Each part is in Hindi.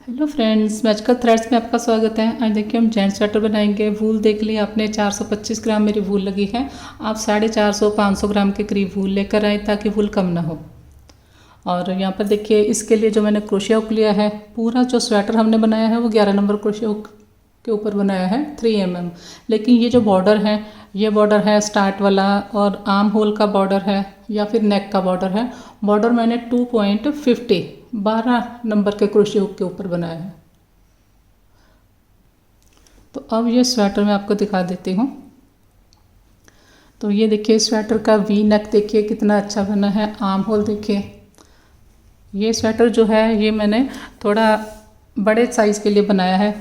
हेलो फ्रेंड्स, मैजिकल थ्रेड्स में आपका स्वागत है। आज देखिए हम जेंट्स स्वेटर बनाएंगे। वूल देख ली आपने, 425 ग्राम मेरी वूल लगी है। आप 450-500 ग्राम के करीब वूल लेकर आए ताकि वूल कम ना हो। और यहाँ पर देखिए इसके लिए जो मैंने क्रोशिया हुक लिया है, पूरा जो स्वेटर हमने बनाया है वो 11 नंबर क्रोशिया हुक के ऊपर बनाया है 3 mm। लेकिन ये जो बॉर्डर है, ये बॉर्डर है स्टार्ट वाला और आर्म होल का बॉर्डर है या फिर नेक का बॉर्डर है। बॉर्डर मैंने 2.50 12 नंबर के क्रोशिया हुक के ऊपर बनाया है। तो अब ये स्वेटर मैं आपको दिखा देती हूँ। तो ये देखिए स्वेटर का वी नेक देखिए कितना अच्छा बना है। आर्म होल देखिए। ये स्वेटर जो है ये मैंने थोड़ा बड़े साइज़ के लिए बनाया है,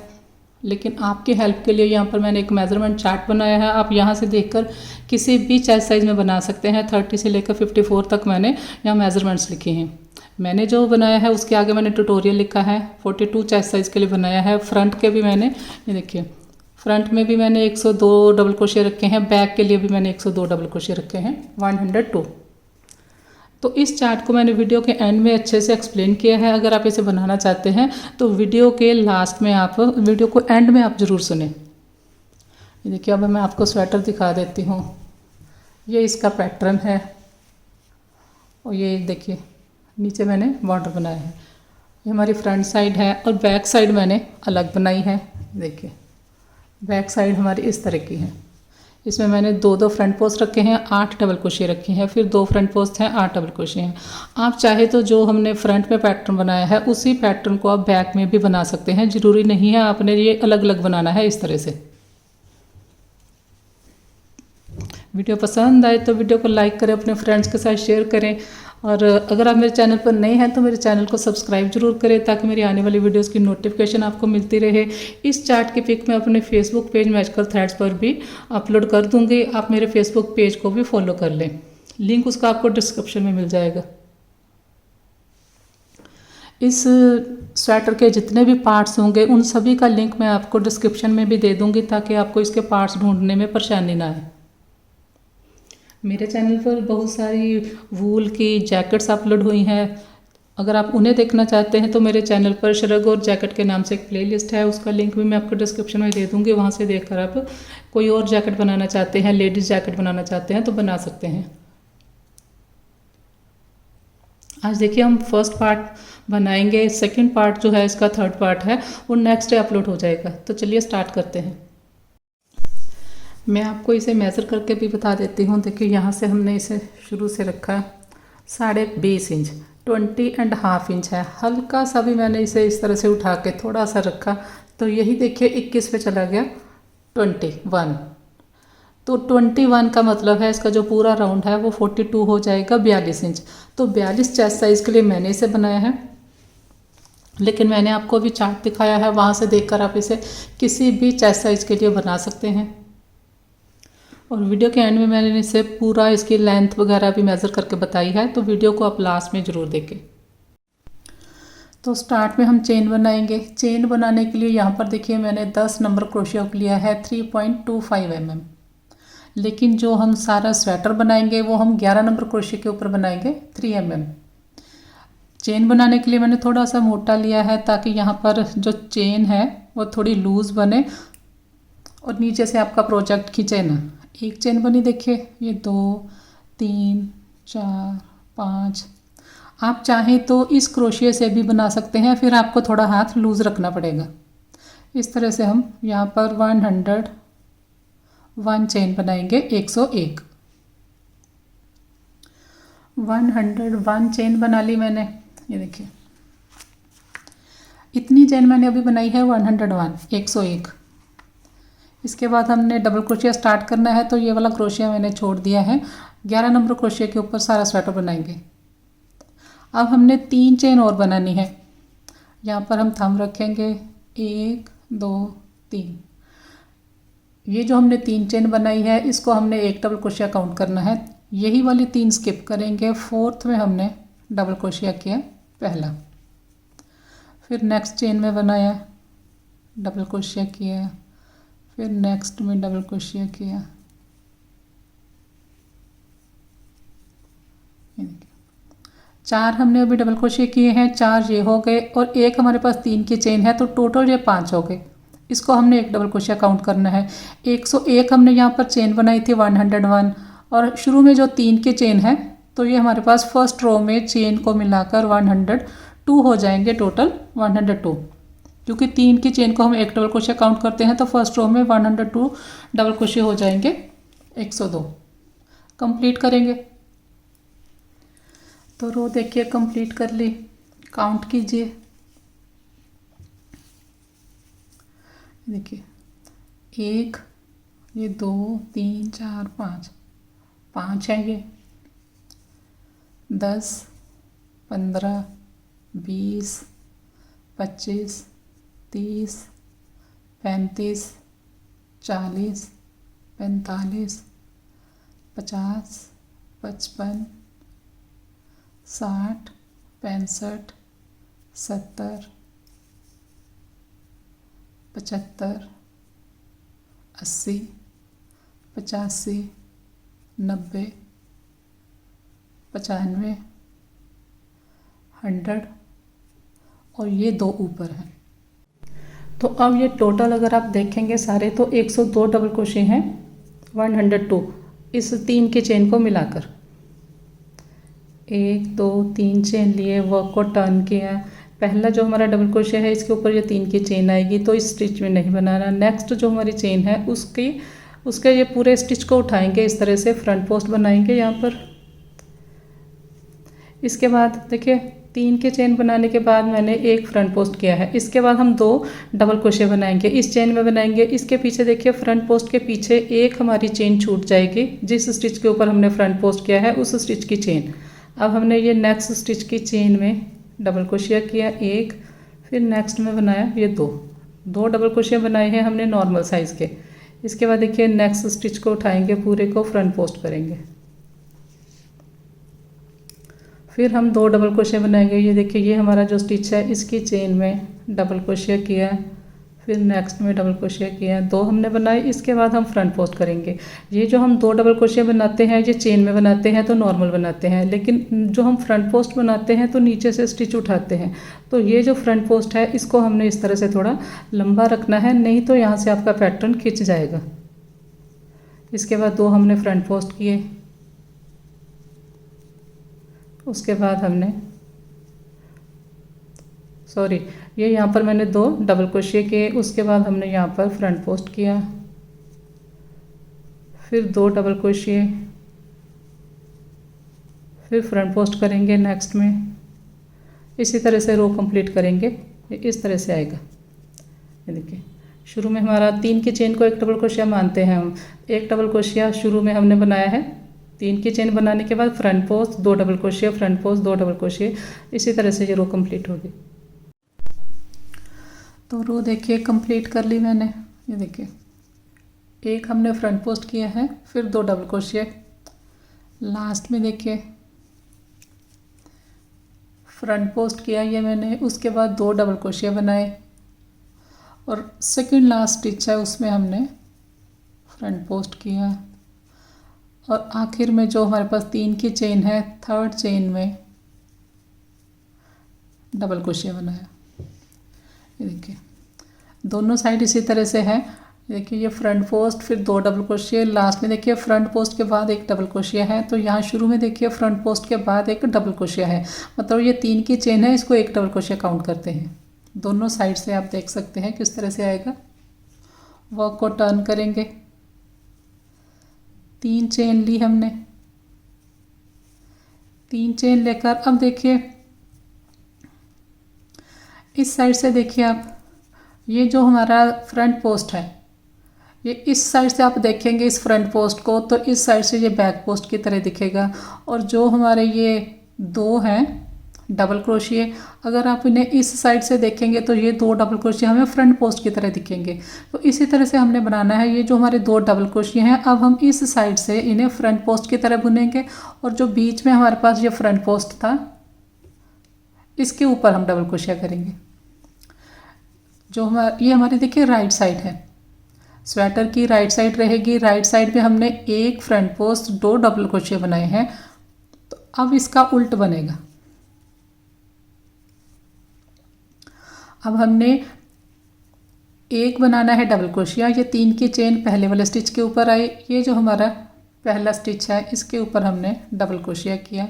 लेकिन आपकी हेल्प के लिए यहाँ पर मैंने एक मेज़रमेंट चार्ट बनाया है। आप यहाँ से देखकर किसी भी चेस्ट साइज़ में बना सकते हैं। 30 से लेकर 54 तक मैंने यहाँ मेज़रमेंट्स लिखे हैं। मैंने जो बनाया है उसके आगे मैंने ट्यूटोरियल लिखा है। 42 चेस्ट साइज़ के लिए बनाया है। फ्रंट के भी मैंने, ये देखिए फ्रंट में भी मैंने 102 डबल क्रोशिया रखे हैं। बैक के लिए भी मैंने 102 डबल क्रोशिया रखे हैं, 102। तो इस चार्ट को मैंने वीडियो के एंड में अच्छे से एक्सप्लेन किया है। अगर आप इसे बनाना चाहते हैं तो वीडियो के लास्ट में आप वीडियो को एंड में आप ज़रूर सुने। ये देखिए अब मैं आपको स्वेटर दिखा देती हूँ। ये इसका पैटर्न है और ये देखिए नीचे मैंने बॉर्डर बनाया है। ये हमारी फ्रंट साइड है और बैक साइड मैंने अलग बनाई है। देखिए बैक साइड हमारी इस तरह की है। इसमें मैंने 2 फ्रंट पोस्ट रखे हैं, 8 डबल क्रोशिया रखे हैं, फिर 2 फ्रंट पोस्ट हैं, 8 डबल क्रोशिया हैं। आप चाहे तो जो हमने फ्रंट में पैटर्न बनाया है उसी पैटर्न को आप बैक में भी बना सकते हैं। ज़रूरी नहीं है आपने ये अलग अलग बनाना है इस तरह से। वीडियो पसंद आए तो वीडियो को लाइक करें, अपने फ्रेंड्स के साथ शेयर करें। और अगर आप मेरे चैनल पर नए हैं तो मेरे चैनल को सब्सक्राइब जरूर करें ताकि मेरी आने वाली वीडियोस की नोटिफिकेशन आपको मिलती रहे। इस चार्ट की पिक मैं अपने फेसबुक पेज मैजिकल थ्रेड्स पर भी अपलोड कर दूंगी। आप मेरे फेसबुक पेज को भी फॉलो कर लें, लिंक उसका आपको डिस्क्रिप्शन में मिल जाएगा। इस स्वेटर के जितने भी पार्ट्स होंगे उन सभी का लिंक मैं आपको डिस्क्रिप्शन में भी दे दूंगी ताकि आपको इसके पार्ट्स ढूंढने में परेशानी ना आए। मेरे चैनल पर बहुत सारी वूल की जैकेट्स अपलोड हुई हैं। अगर आप उन्हें देखना चाहते हैं तो मेरे चैनल पर शरग और जैकेट के नाम से एक प्लेलिस्ट है, उसका लिंक भी मैं आपको डिस्क्रिप्शन में दे दूँगी। वहाँ से देखकर आप कोई और जैकेट बनाना चाहते हैं, लेडीज़ जैकेट बनाना चाहते हैं तो बना सकते हैं। आज देखिए हम फर्स्ट पार्ट बनाएंगे। सेकंड पार्ट जो है इसका थर्ड पार्ट है वो नेक्स्ट डे अपलोड हो जाएगा। तो चलिए स्टार्ट करते हैं। मैं आपको इसे मेज़र करके भी बता देती हूँ। देखिए यहाँ से हमने इसे शुरू से रखा 20.5 इंच, 20.5 इंच है। हल्का सा भी मैंने इसे इस तरह से उठा के थोड़ा सा रखा तो यही देखिए 21 पे चला गया 21। तो 21 का मतलब है इसका जो पूरा राउंड है वो 42 हो जाएगा 42 इंच। तो 42 चेस्ट साइज़ के लिए मैंने इसे बनाया है, लेकिन मैंने आपको अभी चार्ट दिखाया है, वहाँ से देखकर आप इसे किसी भी चेस्ट साइज़ के लिए बना सकते हैं। और वीडियो के एंड में मैंने इसे पूरा इसकी लेंथ वगैरह भी मेज़र करके बताई है, तो वीडियो को आप लास्ट में ज़रूर देखें। तो स्टार्ट में हम चेन बनाएंगे। चेन बनाने के लिए यहाँ पर देखिए मैंने 10 नंबर क्रोशिया हुक लिया है 3.25 mm। लेकिन जो हम सारा स्वेटर बनाएंगे वो हम 11 नंबर क्रोशिया के ऊपर बनाएंगे 3 mm। चेन बनाने के लिए मैंने थोड़ा सा मोटा लिया है ताकि यहाँ पर जो चेन है वो थोड़ी लूज़ बने और नीचे से आपका प्रोजेक्ट खींचे ना। एक चेन बनी देखिए, ये 2 3 4 5। आप चाहें तो इस क्रोशिया से भी बना सकते हैं, फिर आपको थोड़ा हाथ लूज़ रखना पड़ेगा। इस तरह से हम यहाँ पर 101 चेन बनाएंगे। 101 चेन बना ली मैंने। ये देखिए इतनी चेन मैंने अभी बनाई है 101। इसके बाद हमने डबल क्रोशिया स्टार्ट करना है, तो ये वाला क्रोशिया मैंने छोड़ दिया है। 11 नंबर क्रोशिया के ऊपर सारा स्वेटर बनाएंगे। अब हमने 3 चेन और बनानी है। यहाँ पर हम थंब रखेंगे 1 2 3। ये जो हमने 3 चेन बनाई है इसको हमने एक डबल क्रोशिया काउंट करना है। यही वाली 3 स्किप करेंगे। 4th में हमने डबल क्रोशिया किया पहला, फिर नेक्स्ट चेन में बनाया, डबल क्रोशिया किया, फिर नेक्स्ट में डबल क्रोशिया किया। 4 हमने अभी डबल क्रोशिया किए हैं, 4 ये हो गए और एक हमारे पास 3 की चेन है, तो टोटल ये 5 हो गए। इसको हमने एक डबल क्रोशिया काउंट करना है। 101 हमने यहाँ पर चेन बनाई थी 101, और शुरू में जो 3 की चेन है तो ये हमारे पास फर्स्ट रो में चेन को मिलाकर 102 हो जाएंगे, टोटल 102। क्योंकि 3 की चेन को हम एक डबल क्रोशिया काउंट करते हैं तो फर्स्ट रो में 102 डबल क्रोशिया हो जाएंगे, 102 कंप्लीट करेंगे। तो रो देखिए कंप्लीट कर ली, काउंट कीजिए। देखिए 1, ये 2, 3, 4, 5, 5 है ये। 10, 15, 20, 25, 30, 35, 40, 45, 50, 55, 60, 65, 70, 75, 80, 85, 90, 95, 100 और ये 2 ऊपर हैं। तो अब ये टोटल अगर आप देखेंगे सारे तो 102 डबल क्रोशे हैं, 102 इस 3 के चेन को मिलाकर। 1, 2, 3 चेन लिए, वर्क को टर्न किया। पहला जो हमारा डबल क्रोशे है इसके ऊपर ये 3 की चेन आएगी, तो इस स्टिच में नहीं बनाना। नेक्स्ट जो हमारी चेन है उसके ये पूरे स्टिच को उठाएंगे, इस तरह से फ्रंट पोस्ट बनाएंगे यहाँ पर। इसके बाद देखिए 3 के चेन बनाने के बाद मैंने एक फ्रंट पोस्ट किया है। इसके बाद हम 2 डबल क्रोशे बनाएंगे, इस चेन में बनाएंगे। इसके पीछे देखिए फ्रंट पोस्ट के पीछे एक हमारी चेन छूट जाएगी, जिस स्टिच के ऊपर हमने फ्रंट पोस्ट किया है उस स्टिच की चेन। अब हमने ये नेक्स्ट स्टिच की चेन में डबल क्रोशिया किया 1, फिर नेक्स्ट में बनाया ये 2 डबल क्रोशिया बनाए हैं हमने नॉर्मल साइज़ के। इसके बाद देखिए नेक्स्ट स्टिच को उठाएंगे, पूरे को फ्रंट पोस्ट करेंगे। फिर हम 2 डबल क्रोशिया बनाएंगे। ये देखिए ये हमारा जो स्टिच है इसकी चेन में डबल क्रोशिया किया, फिर नेक्स्ट में डबल क्रोशिया किया, 2 हमने बनाए। इसके बाद हम फ्रंट पोस्ट करेंगे। ये जो हम 2 डबल क्रोशिया बनाते हैं ये चेन में बनाते हैं तो नॉर्मल बनाते हैं, लेकिन जो हम फ्रंट पोस्ट बनाते हैं तो नीचे से स्टिच उठाते हैं। तो ये जो फ्रंट पोस्ट है इसको हमने इस तरह से थोड़ा लंबा रखना है, नहीं तो यहाँ से आपका पैटर्न खिंच जाएगा। इसके बाद 2 हमने फ्रंट पोस्ट किए, उसके बाद हमने ये यहाँ पर मैंने 2 डबल क्रोशिया किए, उसके बाद हमने यहाँ पर फ्रंट पोस्ट किया, फिर 2 डबल क्रोशिया, फिर फ्रंट पोस्ट करेंगे नेक्स्ट में। इसी तरह से रो कंप्लीट करेंगे, ये इस तरह से आएगा। ये देखिए शुरू में हमारा 3 की चेन को एक डबल क्रोशिया मानते हैं हम। एक डबल क्रोशिया शुरू में हमने बनाया है, 3 की चेन बनाने के बाद front post, 2 double crochet, front post, 2 double crochet. इसी तरह से ये रो कंप्लीट होगी। तो रो देखिए कंप्लीट कर ली मैंने। ये देखिए एक हमने फ्रंट पोस्ट किया है, फिर 2 डबल क्रोशिया, लास्ट में देखिए फ्रंट पोस्ट किया ये मैंने, उसके बाद 2 डबल क्रोशिया बनाए और सेकंड लास्ट स्टिच है उसमें हमने फ्रंट पोस्ट किया और आखिर में जो हमारे पास 3 की चेन है थर्ड चेन में डबल क्रोशिया बनाया। ये देखिए दोनों साइड इसी तरह से है। देखिए ये फ्रंट पोस्ट, फिर 2 डबल क्रोशिया, लास्ट में देखिए फ्रंट पोस्ट के बाद एक डबल क्रोशिया है। तो यहाँ शुरू में देखिए फ्रंट पोस्ट के बाद एक डबल क्रोशिया है, मतलब ये 3 की चेन है, इसको एक डबल क्रोशिया काउंट करते हैं। दोनों साइड से आप देख सकते हैं किस तरह से आएगा। वर्क को टर्न करेंगे, 3 चेन ली हमने, 3 चेन लेकर अब देखिए इस साइड से देखिए आप, ये जो हमारा फ्रंट पोस्ट है ये इस साइड से आप देखेंगे इस फ्रंट पोस्ट को, तो इस साइड से ये बैक पोस्ट की तरह दिखेगा। और जो हमारे ये 2 हैं डबल क्रोशिया, अगर आप इन्हें इस साइड से देखेंगे तो ये 2 डबल क्रोशिया हमें फ्रंट पोस्ट की तरह दिखेंगे। तो इसी तरह से हमने बनाना है। ये जो हमारे 2 डबल क्रोशिया हैं अब हम इस साइड से इन्हें फ्रंट पोस्ट की तरह बुनेंगे और जो बीच में हमारे पास ये फ्रंट पोस्ट था इसके ऊपर हम डबल क्रोशिया करेंगे। जो ये हमारी देखिए राइट साइड है, स्वेटर की राइट साइड रहेगी। राइट साइड में हमने एक फ्रंट पोस्ट, 2 डबल क्रोशिया बनाए हैं। तो अब इसका उल्ट बनेगा। अब हमने एक बनाना है डबल क्रोशिया। ये 3 की चेन पहले वाले स्टिच के ऊपर आई, ये जो हमारा पहला स्टिच है इसके ऊपर हमने डबल क्रोशिया किया।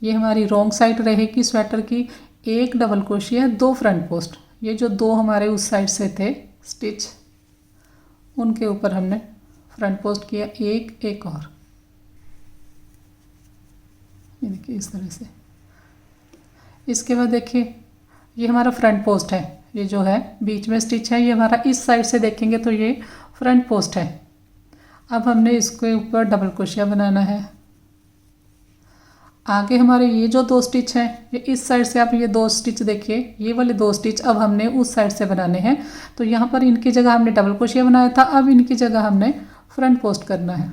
ये हमारी रॉन्ग साइड रहेगी स्वेटर की। एक डबल क्रोशिया, 2 फ्रंट पोस्ट, ये जो 2 हमारे उस साइड से थे स्टिच उनके ऊपर हमने फ्रंट पोस्ट किया, एक और, ये देखिए इस तरह से। इसके बाद देखिए ये हमारा फ्रंट पोस्ट है, ये जो है बीच में स्टिच है ये हमारा इस साइड से देखेंगे तो ये फ्रंट पोस्ट है। अब हमने इसके ऊपर डबल क्रोशिया बनाना है। आगे हमारे ये जो 2 स्टिच हैं ये इस साइड से, आप ये 2 स्टिच देखिए, ये वाले 2 स्टिच अब हमने उस साइड से बनाने हैं। तो यहाँ पर इनकी जगह हमने डबल क्रोशिया बनाया था, अब इनकी जगह हमने फ्रंट पोस्ट करना है।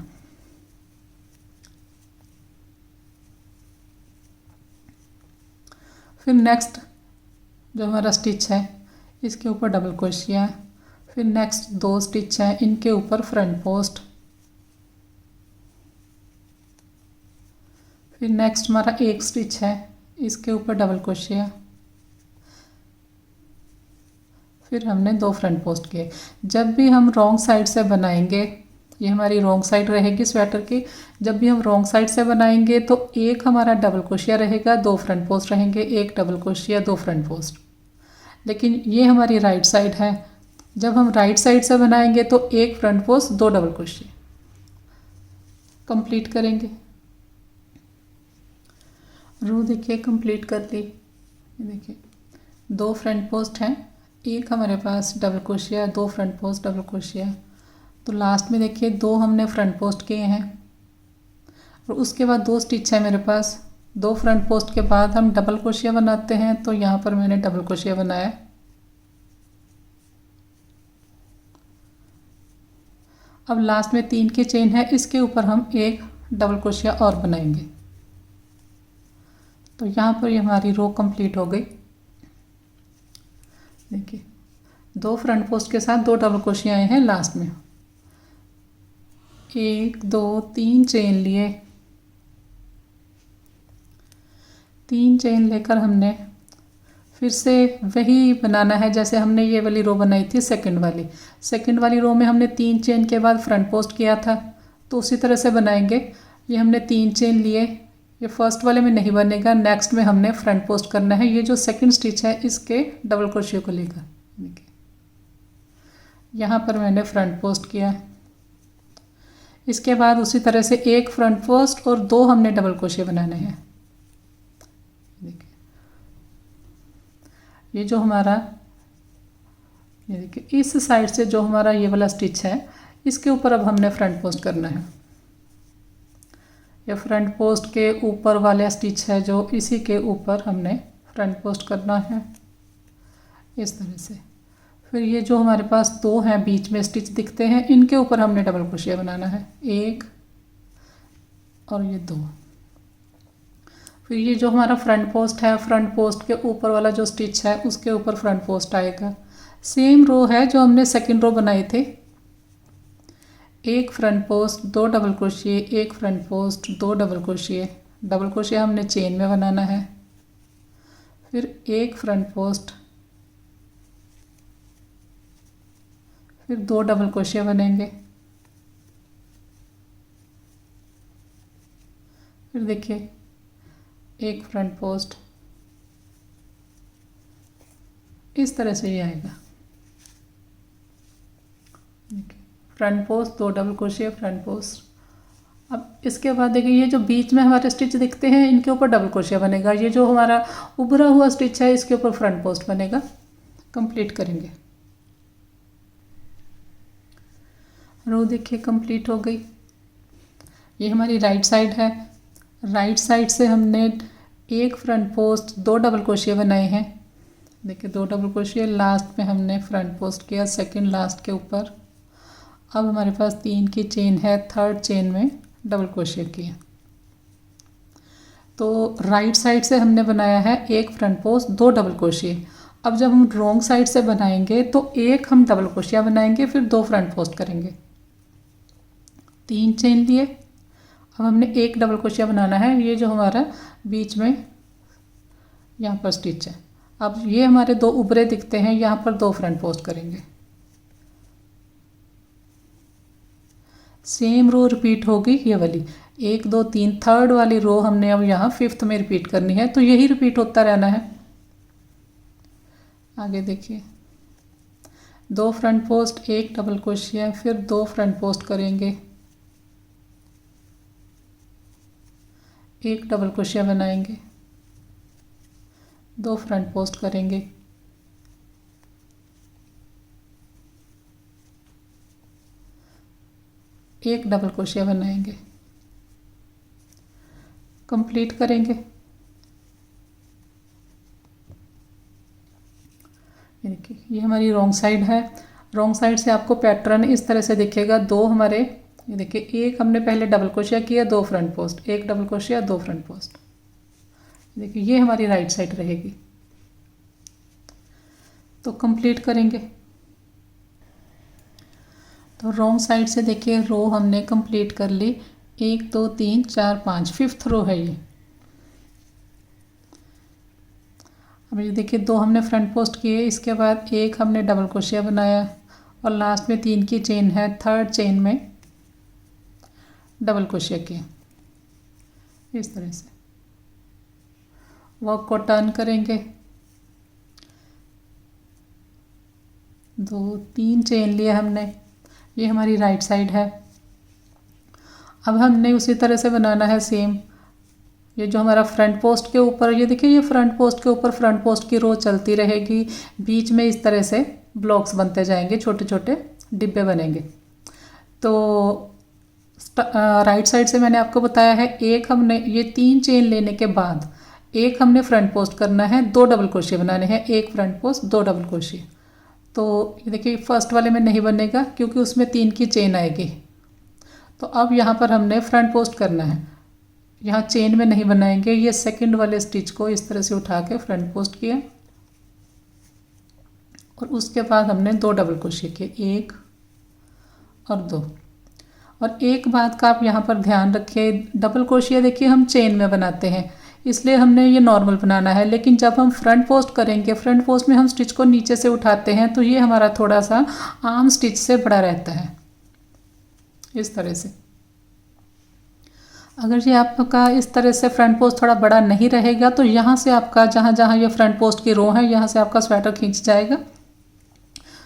फिर नेक्स्ट जो हमारा स्टिच है इसके ऊपर डबल क्रोशिया, फिर नेक्स्ट 2 स्टिच हैं इनके ऊपर फ्रंट पोस्ट, फिर नेक्स्ट हमारा एक स्टिच है इसके ऊपर डबल क्रोशिया, फिर हमने 2 फ्रंट पोस्ट किए। जब भी हम रॉन्ग साइड से बनाएंगे, ये हमारी रॉन्ग साइड रहेगी स्वेटर की, जब भी हम रॉन्ग साइड से बनाएंगे तो एक हमारा डबल क्रोशिया रहेगा, 2 फ्रंट पोस्ट रहेंगे, एक डबल क्रोशिया 2 फ्रंट पोस्ट। लेकिन ये हमारी राइट साइड है, जब हम राइट साइड से बनाएंगे तो एक front post 2 double crochet complete करेंगे। रो देखिए कंप्लीट कर ली। ये देखिए 2 फ्रंट पोस्ट हैं, एक हमारे पास डबल क्रोशिया, 2 फ्रंट पोस्ट डबल क्रोशिया। तो लास्ट में देखिए 2 हमने फ्रंट पोस्ट किए हैं और उसके बाद 2 स्टिच है मेरे पास। 2 फ्रंट पोस्ट के बाद हम डबल क्रोशिया बनाते हैं, तो यहाँ पर मैंने डबल क्रोशिया बनाया। अब लास्ट में 3 की चेन है, इसके ऊपर हम एक डबल क्रोशिया और बनाएंगे। तो यहाँ पर ये हमारी रो कंप्लीट हो गई। देखिए 2 फ्रंट पोस्ट के साथ 2 डबल क्रोशिया आए हैं लास्ट में। 1 2 3 चेन लिए, 3 चेन लेकर हमने फिर से वही बनाना है जैसे हमने ये वाली रो बनाई थी सेकंड वाली रो में हमने 3 चेन के बाद फ्रंट पोस्ट किया था, तो उसी तरह से बनाएंगे। ये हमने 3 चेन लिए, ये फर्स्ट वाले में नहीं बनेगा, नेक्स्ट में हमने फ्रंट पोस्ट करना है। ये जो सेकंड स्टिच है इसके डबल क्रोशिया को लेकर देखिए यहाँ पर मैंने फ्रंट पोस्ट किया। इसके बाद उसी तरह से एक फ्रंट पोस्ट और 2 हमने डबल क्रोशिया बनाने हैं। देखिए ये जो हमारा, ये देखिए इस साइड से जो हमारा ये वाला स्टिच है इसके ऊपर अब हमने फ्रंट पोस्ट करना है। ये फ्रंट पोस्ट के ऊपर वाला स्टिच है जो इसी के ऊपर हमने फ्रंट पोस्ट करना है इस तरह से। फिर ये जो हमारे पास 2 हैं बीच में स्टिच दिखते हैं, इनके ऊपर हमने डबल क्रोशिया बनाना है, 1 और ये 2। फिर ये जो हमारा फ्रंट पोस्ट है, फ्रंट पोस्ट के ऊपर वाला जो स्टिच है उसके ऊपर फ्रंट पोस्ट आएगा। सेम रो है जो हमने सेकंड रो बनाए थे, 1 front post 2 double crochet, 1 front post 2 double crochet. Double crochet हमने चेन में बनाना है। फिर 1 फ्रंट पोस्ट, फिर 2 डबल क्रोशिया बनेंगे। फिर देखिए 1 फ्रंट पोस्ट, इस तरह से ये आएगा। देखिए front post 2 double crochet front post. अब इसके बाद देखिए ये जो बीच में हमारे स्टिच दिखते हैं इनके ऊपर डबल क्रोशिया बनेगा। ये जो हमारा उभरा हुआ स्टिच है इसके ऊपर फ्रंट पोस्ट बनेगा। कंप्लीट करेंगे। रो देखिए कंप्लीट हो गई। ये हमारी राइट साइड है। राइट साइड से हमने 1 फ्रंट पोस्ट 2 डबल क्रोशिया बनाए हैं। देखिए 2 डबल क्रोशिया, लास्ट में हमने फ्रंट पोस्ट किया सेकंड लास्ट के ऊपर। अब हमारे पास 3 की चेन है, थर्ड चेन में डबल क्रोशिया किया। तो राइट साइड से हमने बनाया है 1 फ्रंट पोस्ट 2 डबल क्रोशिया। अब जब हम रॉन्ग साइड से बनाएंगे तो 1 हम डबल क्रोशिया बनाएंगे, फिर 2 फ्रंट पोस्ट करेंगे। 3 चेन लिए, अब हमने 1 डबल क्रोशिया बनाना है। ये जो हमारा बीच में यहाँ पर स्टिच है, अब ये हमारे 2 उभरे दिखते हैं, यहाँ पर 2 फ्रंट पोस्ट करेंगे। सेम रो रिपीट होगी ये वाली 1 2 3, थर्ड वाली रो हमने अब यहाँ 5th में रिपीट करनी है, तो यही रिपीट होता रहना है। आगे देखिए 2 फ्रंट पोस्ट, 1 डबल क्रोशिया, फिर 2 फ्रंट पोस्ट करेंगे, 1 डबल क्रोशिया बनाएंगे, 2 फ्रंट पोस्ट करेंगे, 1 डबल क्रोशिया बनाएंगे, कंप्लीट करेंगे। ये देखिए ये हमारी रॉन्ग साइड है। रॉन्ग साइड से आपको पैटर्न इस तरह से दिखेगा। 2 हमारे, ये देखिए 1 हमने पहले डबल क्रोशिया किया, 2 फ्रंट पोस्ट, 1 डबल क्रोशिया, 2 फ्रंट पोस्ट। देखिए ये हमारी राइट साइड रहेगी। तो कंप्लीट करेंगे। तो रॉन्ग साइड से देखिए रो हमने कंप्लीट कर ली। 1 2 3 4 5, 5th रो है ये। अब ये देखिए 2 हमने फ्रंट पोस्ट किए, इसके बाद 1 हमने डबल क्रोशिया बनाया और लास्ट में 3 की चेन है, थर्ड चेन में डबल क्रोशिया किया। इस तरह से वर्क को टर्न करेंगे। 2 3 चेन लिए हमने, ये हमारी राइट साइड है। अब हमने उसी तरह से बनाना है सेम। ये जो हमारा फ्रंट पोस्ट के ऊपर, ये देखिए ये फ्रंट पोस्ट के ऊपर फ्रंट पोस्ट की रो चलती रहेगी, बीच में इस तरह से ब्लॉक्स बनते जाएंगे, छोटे छोटे डिब्बे बनेंगे। तो राइट साइड से मैंने आपको बताया है, 1 हमने ये 3 चेन लेने के बाद 1 हमने फ्रंट पोस्ट करना है, 2 डबल क्रोशिया बनाने हैं, 1 फ्रंट पोस्ट 2 डबल क्रोशिया। तो ये देखिए फर्स्ट वाले में नहीं बनेगा क्योंकि उसमें 3 की चेन आएगी। तो अब यहाँ पर हमने फ्रंट पोस्ट करना है, यहाँ चेन में नहीं बनाएंगे। ये सेकंड वाले स्टिच को इस तरह से उठा के फ्रंट पोस्ट किया और उसके बाद हमने 2 डबल क्रोशिया किए, 1 और 2। और एक बात का आप यहाँ पर ध्यान रखिए, डबल क्रोशिया देखिए हम चेन में बनाते हैं इसलिए हमने ये नॉर्मल बनाना है, लेकिन जब हम फ्रंट पोस्ट करेंगे, फ्रंट पोस्ट में हम स्टिच को नीचे से उठाते हैं तो ये हमारा थोड़ा सा आर्म स्टिच से बड़ा रहता है, इस तरह से। अगर ये आपका इस तरह से फ्रंट पोस्ट थोड़ा बड़ा नहीं रहेगा तो यहाँ से आपका जहाँ जहाँ ये फ्रंट पोस्ट की रो है यहाँ से आपका स्वेटर खींच जाएगा।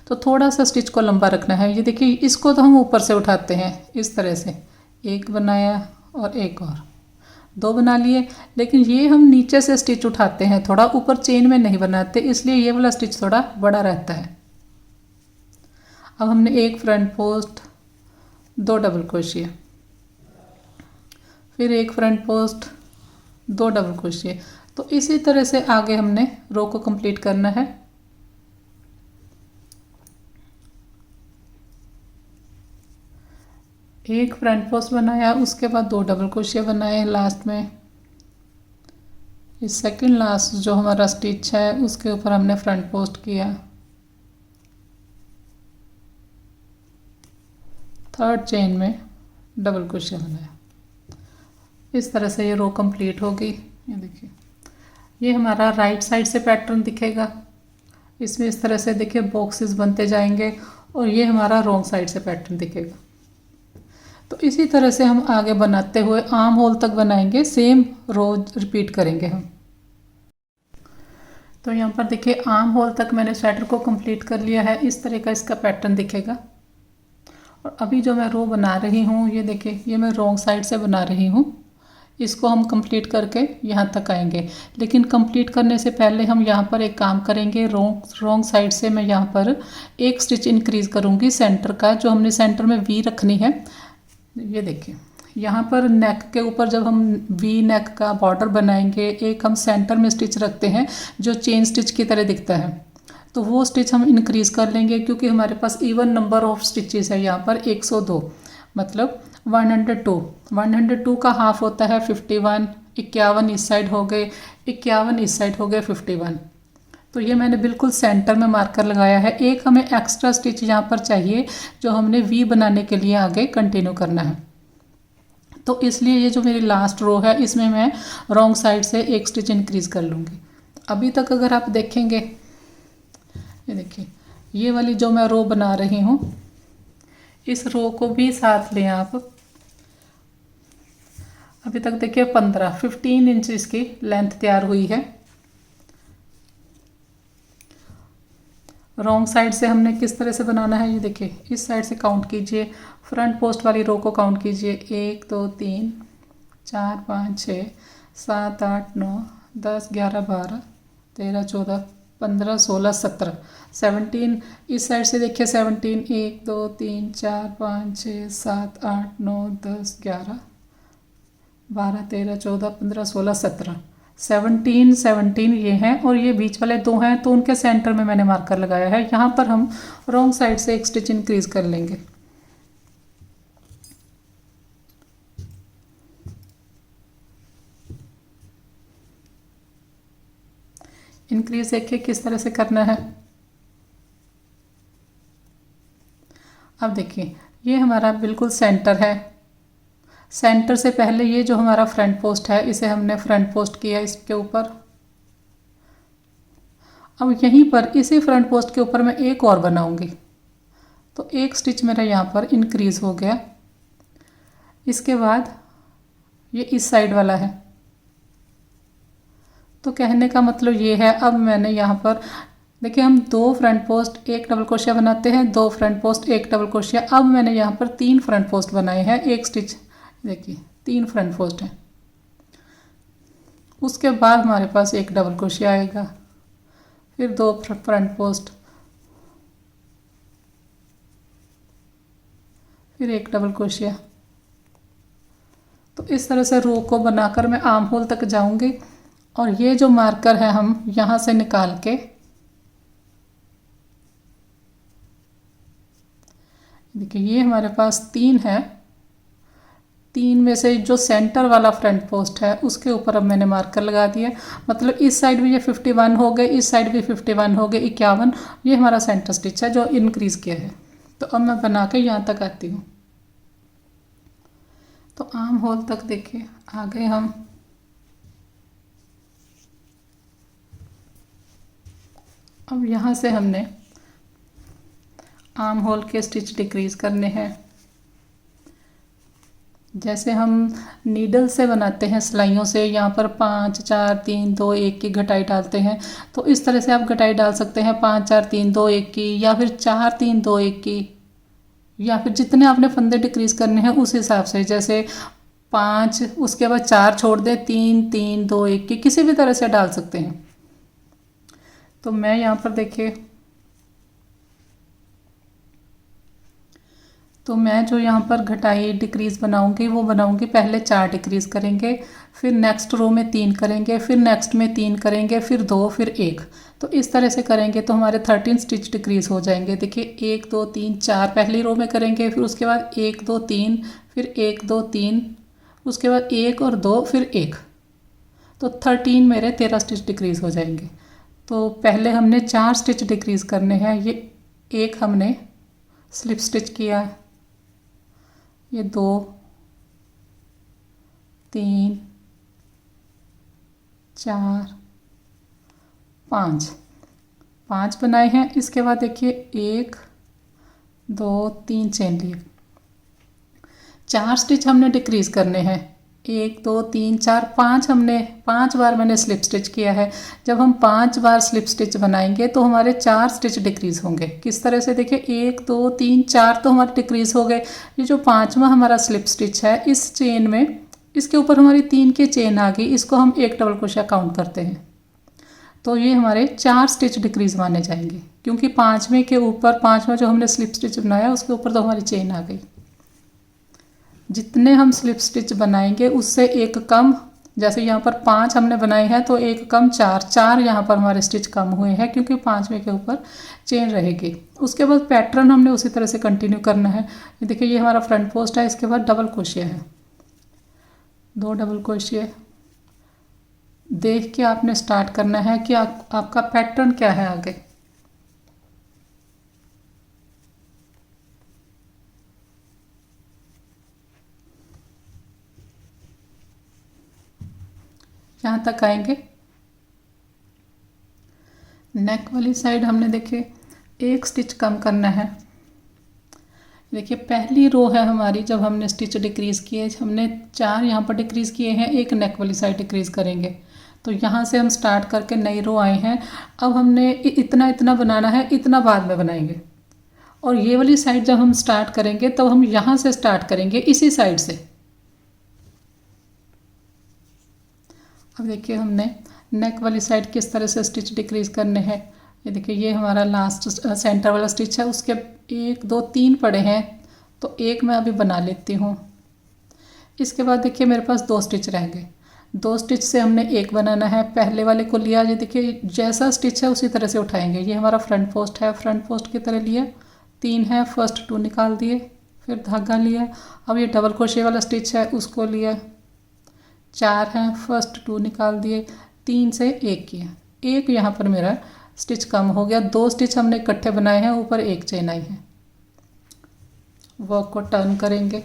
तो थोड़ा सा स्टिच को लंबा रखना है। ये देखिए इसको तो हम ऊपर से उठाते हैं इस तरह से, 1 बनाया और 1 और 2 बना लिए, लेकिन ये हम नीचे से स्टिच उठाते हैं, थोड़ा ऊपर चेन में नहीं बनाते, इसलिए ये वाला स्टिच थोड़ा बड़ा रहता है। अब हमने 1 फ्रंट पोस्ट, 2 डबल क्रोशिया, फिर 1 फ्रंट पोस्ट, 2 डबल क्रोशिया। तो इसी तरह से आगे हमने रो को कंप्लीट करना है। एक फ्रंट पोस्ट बनाया, उसके बाद 2 डबल क्रोशिया बनाए लास्ट में। इस सेकंड लास्ट जो हमारा स्टिच है उसके ऊपर हमने फ्रंट पोस्ट किया, थर्ड चेन में डबल क्रोशिया बनाया। इस तरह से ये रो कंप्लीट होगी। ये देखिए ये हमारा राइट साइड से पैटर्न दिखेगा, इसमें इस तरह से देखिए बॉक्सेस बनते जाएंगे और ये हमारा रॉन्ग साइड से पैटर्न दिखेगा। तो इसी तरह से हम आगे बनाते हुए आर्म होल तक बनाएंगे, सेम रो रिपीट करेंगे हम। तो यहाँ पर देखिए आर्म होल तक मैंने स्वेटर को कंप्लीट कर लिया है, इस तरह का इसका पैटर्न दिखेगा। और अभी जो मैं रो बना रही हूँ ये देखिए ये मैं रॉन्ग साइड से बना रही हूँ, इसको हम कंप्लीट करके यहाँ तक आएंगे। लेकिन कंप्लीट करने से पहले हम यहाँ पर एक काम करेंगे, रॉन्ग साइड से मैं यहाँ पर 1 स्टिच इंक्रीज़ करूँगी सेंटर का, जो हमने सेंटर में वी रखनी है। ये देखिए यहाँ पर नेक के ऊपर जब हम वी नेक का बॉर्डर बनाएंगे, एक हम सेंटर में स्टिच रखते हैं जो चेन स्टिच की तरह दिखता है, तो वो स्टिच हम इंक्रीज़ कर लेंगे क्योंकि हमारे पास इवन नंबर ऑफ स्टिचेस है यहाँ पर 102, मतलब 102 का हाफ होता है 51, 51 इस साइड हो गए, 51 इस साइड हो गए 51। तो ये मैंने बिल्कुल सेंटर में मार्कर लगाया है। एक हमें एक्स्ट्रा स्टिच यहाँ पर चाहिए जो हमने वी बनाने के लिए आगे कंटिन्यू करना है। तो इसलिए ये जो मेरी लास्ट रो है इसमें मैं रॉन्ग साइड से 1 स्टिच इंक्रीज़ कर लूँगी। अभी तक अगर आप देखेंगे, ये देखिए ये वाली जो मैं रो बना रही हूँ, इस रो को भी साथ लें आप। अभी तक देखिए 15 इंच इसकी लेंथ तैयार हुई है। रॉन्ग साइड से हमने किस तरह से बनाना है, ये देखिए इस साइड से काउंट कीजिए, फ्रंट पोस्ट वाली रो को काउंट कीजिए, 1 2 3 4 5 6 7 8 9 10 11 12 13 14 15 16 17 17। इस साइड से देखिए 17, 1 2 3 4 5 6 7 8 9 10 11 12 13 14 15 16 17, 17 ये हैं और ये बीच वाले दो हैं, तो उनके सेंटर में मैंने मार्कर लगाया है। यहाँ पर हम रॉन्ग साइड से एक स्टिच इंक्रीज कर लेंगे। इंक्रीज देखिए किस तरह से करना है। अब देखिए ये हमारा बिल्कुल सेंटर है। सेंटर से पहले ये जो हमारा फ्रंट पोस्ट है, इसे हमने फ्रंट पोस्ट किया इसके ऊपर। अब यहीं पर इसी फ्रंट पोस्ट के ऊपर मैं एक और बनाऊंगी, तो एक स्टिच मेरा यहाँ पर इंक्रीज हो गया। इसके बाद ये इस साइड वाला है, तो कहने का मतलब ये है, अब मैंने यहाँ पर देखिए हम 2 फ्रंट पोस्ट 1 डबल क्रोशिया बनाते हैं, 2 फ्रंट पोस्ट 1 डबल क्रोशिया। अब मैंने यहाँ पर 3 फ्रंट पोस्ट बनाए हैं, एक स्टिच देखिए 3 फ्रंट पोस्ट हैं। उसके बाद हमारे पास 1 डबल क्रोशिया आएगा, फिर 2 फ्रंट पोस्ट, फिर 1 डबल क्रोशिया। तो इस तरह से रो को बनाकर मैं आर्म होल तक जाऊंगी और ये जो मार्कर है हम यहाँ से निकाल के देखिए ये हमारे पास 3 है। 3 में से जो सेंटर वाला फ्रंट पोस्ट है उसके ऊपर अब मैंने मार्कर लगा दिया। मतलब इस साइड भी ये 51 हो गए, इस साइड भी 51 हो गए, 51। ये हमारा सेंटर स्टिच है जो इंक्रीज किया है। तो अब मैं बना के यहाँ तक आती हूँ। तो आर्म होल तक देखिए आ गए हम। अब यहाँ से हमने आर्म होल के स्टिच डिक्रीज करने हैं। जैसे हम नीडल से बनाते हैं सिलाइयों से, यहाँ पर 5 4 3 2 1 की घटाई डालते हैं, तो इस तरह से आप घटाई डाल सकते हैं 5 4 3 2 1 की, या फिर 4 3 2 1 की, या फिर जितने आपने फंदे डिक्रीज करने हैं उस हिसाब से। जैसे 5 उसके बाद 4 छोड़ दें, 3 3 2 1 की, किसी भी तरह से डाल सकते हैं। तो मैं यहाँ पर देखिए, तो मैं जो यहाँ पर घटाई डिक्रीज बनाऊंगी वो बनाऊंगी, पहले 4 डिक्रीज करेंगे, फिर नेक्स्ट रो में 3 करेंगे, फिर नेक्स्ट में 3 करेंगे, फिर 2, फिर 1। तो इस तरह से करेंगे तो हमारे 13 स्टिच डिक्रीज हो जाएंगे। देखिए 1 2 3 4 पहली रो में करेंगे, फिर उसके बाद 1 2 3, फिर 1 2 3, उसके बाद 1 और 2, फिर 1। तो 13 मेरे 13 स्टिच डिक्रीज हो जाएंगे। तो पहले हमने 4 स्टिच डिक्रीज करने हैं। ये एक हमने स्लिप स्टिच किया, ये 2 3 4 5 5 बनाए हैं। इसके बाद देखिए 1 2 3 चेन लिए, 4 स्टिच हमने डिक्रीज करने हैं, 1 2 3 4 5 हमने 5 बार मैंने स्लिप स्टिच किया है। जब हम 5 बार स्लिप स्टिच बनाएंगे तो हमारे 4 स्टिच डिक्रीज होंगे। किस तरह से देखिए 1 2 3 4 तो हमारे डिक्रीज हो गए। ये जो 5वां हमारा स्लिप स्टिच है, इस चेन में इसके ऊपर हमारी 3 की चेन आ गई, इसको हम 1 डबल क्रोशिया काउंट करते हैं। तो ये हमारे 4 स्टिच डिक्रीज माने जाएंगे, क्योंकि 5वें के ऊपर 5वां जो हमने स्लिप स्टिच बनाया उसके ऊपर तो हमारी चेन आ गई। जितने हम स्लिप स्टिच बनाएंगे उससे एक कम, जैसे यहाँ पर 5 हमने बनाए हैं तो एक कम 4 यहाँ पर हमारे स्टिच कम हुए हैं, क्योंकि 5वें के ऊपर चेन रहेगी। उसके बाद पैटर्न हमने उसी तरह से कंटिन्यू करना है। ये देखिए ये हमारा फ्रंट पोस्ट है, इसके बाद डबल क्रोशिया है, 2 डबल क्रोशिया देख के आपने स्टार्ट करना है कि आपका पैटर्न क्या है आगे। यहाँ तक आएंगे। नेक वाली साइड हमने देखिए एक स्टिच कम करना है। देखिए पहली रो है हमारी, जब हमने स्टिच डिक्रीज़ किए, हमने 4 यहाँ पर डिक्रीज़ किए हैं, एक नेक वाली साइड डिक्रीज़ करेंगे। तो यहाँ से हम स्टार्ट करके नई रो आए हैं। अब हमने इतना इतना बनाना है, इतना बाद में बनाएंगे। और ये वाली साइड जब हम स्टार्ट करेंगे तो हम यहाँ से स्टार्ट करेंगे, इसी साइड से। अब देखिए हमने नेक वाली साइड किस तरह से स्टिच डिक्रीज़ करने हैं। ये देखिए ये हमारा लास्ट सेंटर वाला स्टिच है, उसके 1 2 3 पड़े हैं, तो एक मैं अभी बना लेती हूँ। इसके बाद देखिए मेरे पास 2 स्टिच रहेंगे। 2 स्टिच से हमने एक बनाना है। पहले वाले को लिया, ये देखिए जैसा स्टिच है उसी तरह से उठाएंगे। ये हमारा फ्रंट पोस्ट है, फ्रंट पोस्ट की तरह लिया, 3 है, फर्स्ट 2 निकाल दिए, फिर धागा लिया। अब ये डबल क्रोशे वाला स्टिच है, उसको लिया, 4 हैं, फर्स्ट 2 निकाल दिए, 3 से 1 किया। एक यहाँ पर मेरा स्टिच कम हो गया। 2 स्टिच हमने इकट्ठे बनाए हैं, ऊपर एक चेन आई है। वर्क को टर्न करेंगे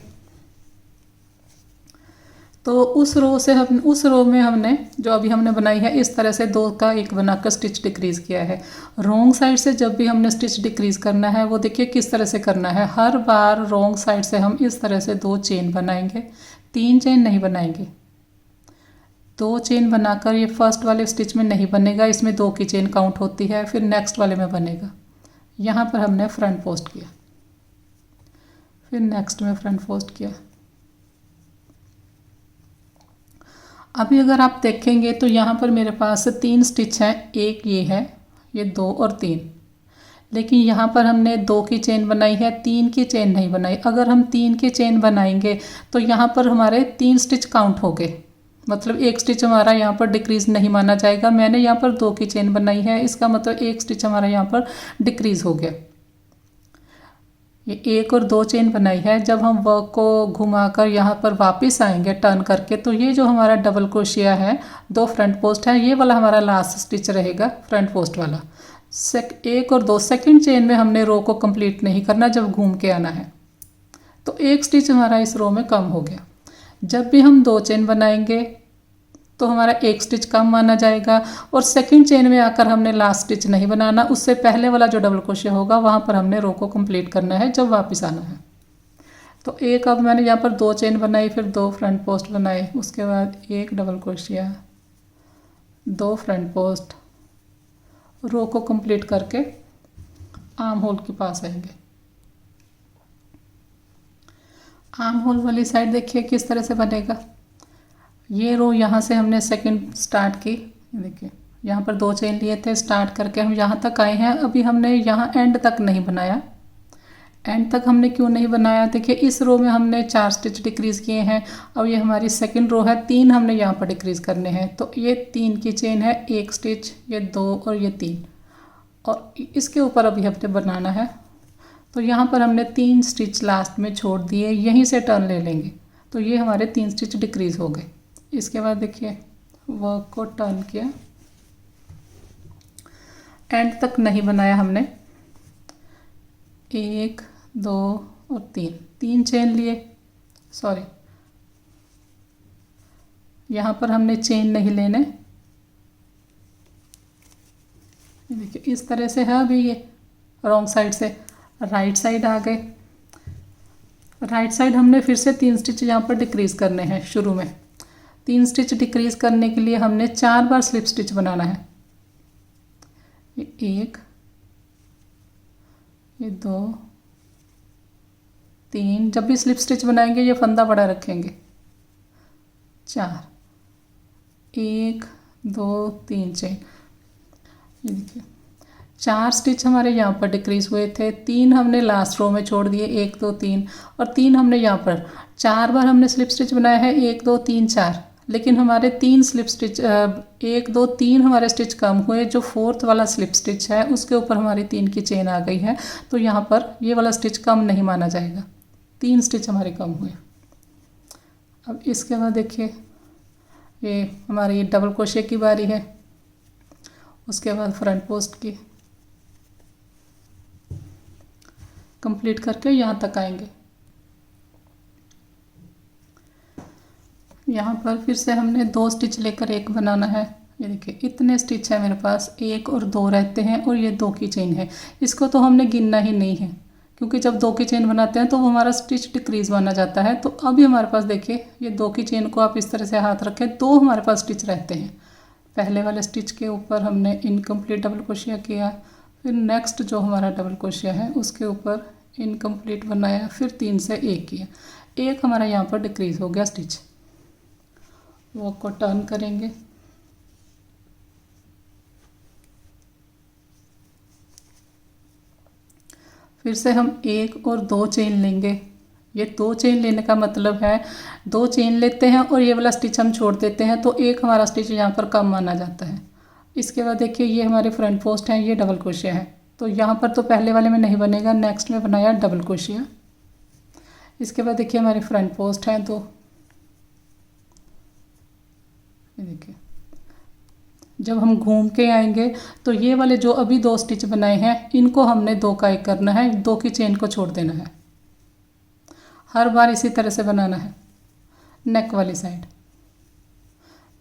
तो उस रो में हमने जो अभी हमने बनाई है, इस तरह से 2 का 1 बनाकर स्टिच डिक्रीज़ किया है। रॉन्ग साइड से जब भी हमने स्टिच डिक्रीज़ करना है, वो देखिए किस तरह से करना है। हर बार रॉन्ग साइड से हम इस तरह से 2 चेन बनाएंगे, 3 चेन नहीं बनाएंगे। 2 चेन बनाकर ये फर्स्ट वाले स्टिच में नहीं बनेगा, इसमें 2 की चेन काउंट होती है, फिर नेक्स्ट वाले में बनेगा। यहाँ पर हमने फ्रंट पोस्ट किया, फिर नेक्स्ट में फ्रंट पोस्ट किया। अभी अगर आप देखेंगे तो यहाँ पर मेरे पास 3 स्टिच हैं, एक ये है, ये 2 और 3। लेकिन यहाँ पर हमने 2 की चेन बनाई है, 3 की चेन नहीं बनाई। अगर हम 3 की चेन बनाएंगे तो यहाँ पर हमारे 3 स्टिच काउंट हो गए, मतलब एक स्टिच हमारा यहाँ पर डिक्रीज़ नहीं माना जाएगा। मैंने यहाँ पर 2 की चेन बनाई है, इसका मतलब एक स्टिच हमारा यहाँ पर डिक्रीज़ हो गया। ये 1 और 2 चेन बनाई है। जब हम वर्क को घुमाकर यहाँ पर वापस आएंगे टर्न करके, तो ये जो हमारा डबल क्रोशिया है, 2 फ्रंट पोस्ट है, ये वाला हमारा लास्ट स्टिच रहेगा, फ्रंट पोस्ट वाला। 1 और 2 सेकंड चेन में हमने रो को कंप्लीट नहीं करना, जब घूम के आना है। तो एक स्टिच हमारा इस रो में कम हो गया। जब भी हम 2 चेन बनाएंगे तो हमारा एक स्टिच कम माना जाएगा, और सेकंड चेन में आकर हमने लास्ट स्टिच नहीं बनाना, उससे पहले वाला जो डबल क्रोशिया होगा वहाँ पर हमने रो को कंप्लीट करना है जब वापस आना है। तो एक, अब मैंने यहाँ पर 2 चेन बनाई, फिर 2 फ्रंट पोस्ट बनाए, उसके बाद 1 डबल क्रोशिया, 2 फ्रंट पोस्ट, रो को कंप्लीट करके आर्म होल के पास आएंगे। आर्म होल वाली साइड देखिए किस तरह से बनेगा। ये रो यहाँ से हमने सेकंड स्टार्ट की, देखिए यहाँ पर 2 चेन लिए थे, स्टार्ट करके हम यहाँ तक आए हैं। अभी हमने यहाँ एंड तक नहीं बनाया। एंड तक हमने क्यों नहीं बनाया, देखिए इस रो में हमने 4 स्टिच डिक्रीज़ किए हैं। अब ये हमारी सेकंड रो है, 3 हमने यहाँ पर डिक्रीज़ करने हैं। तो ये 3 की चेन है, 1 स्टिच, ये 2 और ये 3, और इसके ऊपर अभी हमने बनाना है। तो यहाँ पर हमने 3 स्टिच लास्ट में छोड़ दिए, यहीं से टर्न ले लेंगे। तो ये हमारे 3 स्टिच डिक्रीज़ हो गए। इसके बाद देखिए वर्क को टर्न किया, एंड तक नहीं बनाया हमने, 1 2 और 3 चेन लिए, सॉरी यहाँ पर हमने चेन नहीं लेने। देखिए इस तरह से है। अभी ये रॉन्ग साइड से राइट साइड आ गए। राइट साइड हमने फिर से 3 स्टिच यहाँ पर डिक्रीज़ करने हैं। शुरू में 3 स्टिच डिक्रीज़ करने के लिए हमने 4 बार स्लिप स्टिच बनाना है। ये 1, ये 2, 3, जब भी स्लिप स्टिच बनाएंगे ये फंदा बड़ा रखेंगे, 4, 1 2 3 चेन। ये देखिए 4 स्टिच हमारे यहाँ पर डिक्रीज़ हुए थे, 3 हमने लास्ट रो में छोड़ दिए, 1 2 3, और 3 हमने यहाँ पर 4 बार हमने स्लिप स्टिच बनाया है, 1 2 3 4। लेकिन हमारे 3 स्लिप स्टिच 1 2 3 हमारे स्टिच कम हुए। जो 4th वाला स्लिप स्टिच है उसके ऊपर हमारी 3 की चेन आ गई है, तो यहाँ पर ये वाला स्टिच कम नहीं माना जाएगा। 3 स्टिच हमारे कम हुए। अब इसके बाद देखिए ये हमारी डबल क्रोशे की बारी है, उसके बाद फ्रंट पोस्ट की कंप्लीट करके यहाँ तक आएंगे। यहाँ पर फिर से हमने 2 स्टिच लेकर एक बनाना है, ये देखिए इतने स्टिच है मेरे पास, 1 और 2 रहते हैं और ये 2 की चेन है। इसको तो हमने गिनना ही नहीं है क्योंकि जब 2 की चेन बनाते हैं तो वो हमारा स्टिच डिक्रीज माना जाता है। तो अभी हमारे पास देखिए ये 2 की चेन को आप इस तरह से हाथ रखें, 2 हमारे पास स्टिच रहते हैं। पहले वाले स्टिच के ऊपर हमने इनकम्प्लीट डबल क्रोशिया किया, फिर नेक्स्ट जो हमारा डबल क्रोशिया है उसके ऊपर इनकम्प्लीट बनाया, फिर 3 से 1 किया, 1 हमारा यहाँ पर डिक्रीज हो गया स्टिच। वो को टर्न करेंगे, फिर से हम 1 और 2 चेन लेंगे। ये 2 चेन लेने का मतलब है 2 चेन लेते हैं और ये वाला स्टिच हम छोड़ देते हैं तो 1 हमारा स्टिच यहाँ पर कम माना जाता है। इसके बाद देखिए ये हमारे फ्रंट पोस्ट हैं, ये डबल क्रोशिया है तो यहाँ पर तो पहले वाले में नहीं बनेगा, नेक्स्ट में बनाया डबल क्रोशिया। इसके बाद देखिए हमारे फ्रंट पोस्ट हैं, तो ये देखिए जब हम घूम के आएंगे तो ये वाले जो अभी 2 स्टिच बनाए हैं इनको हमने 2 का 1 करना है, 2 की चेन को छोड़ देना है। हर बार इसी तरह से बनाना है नेक वाली साइड।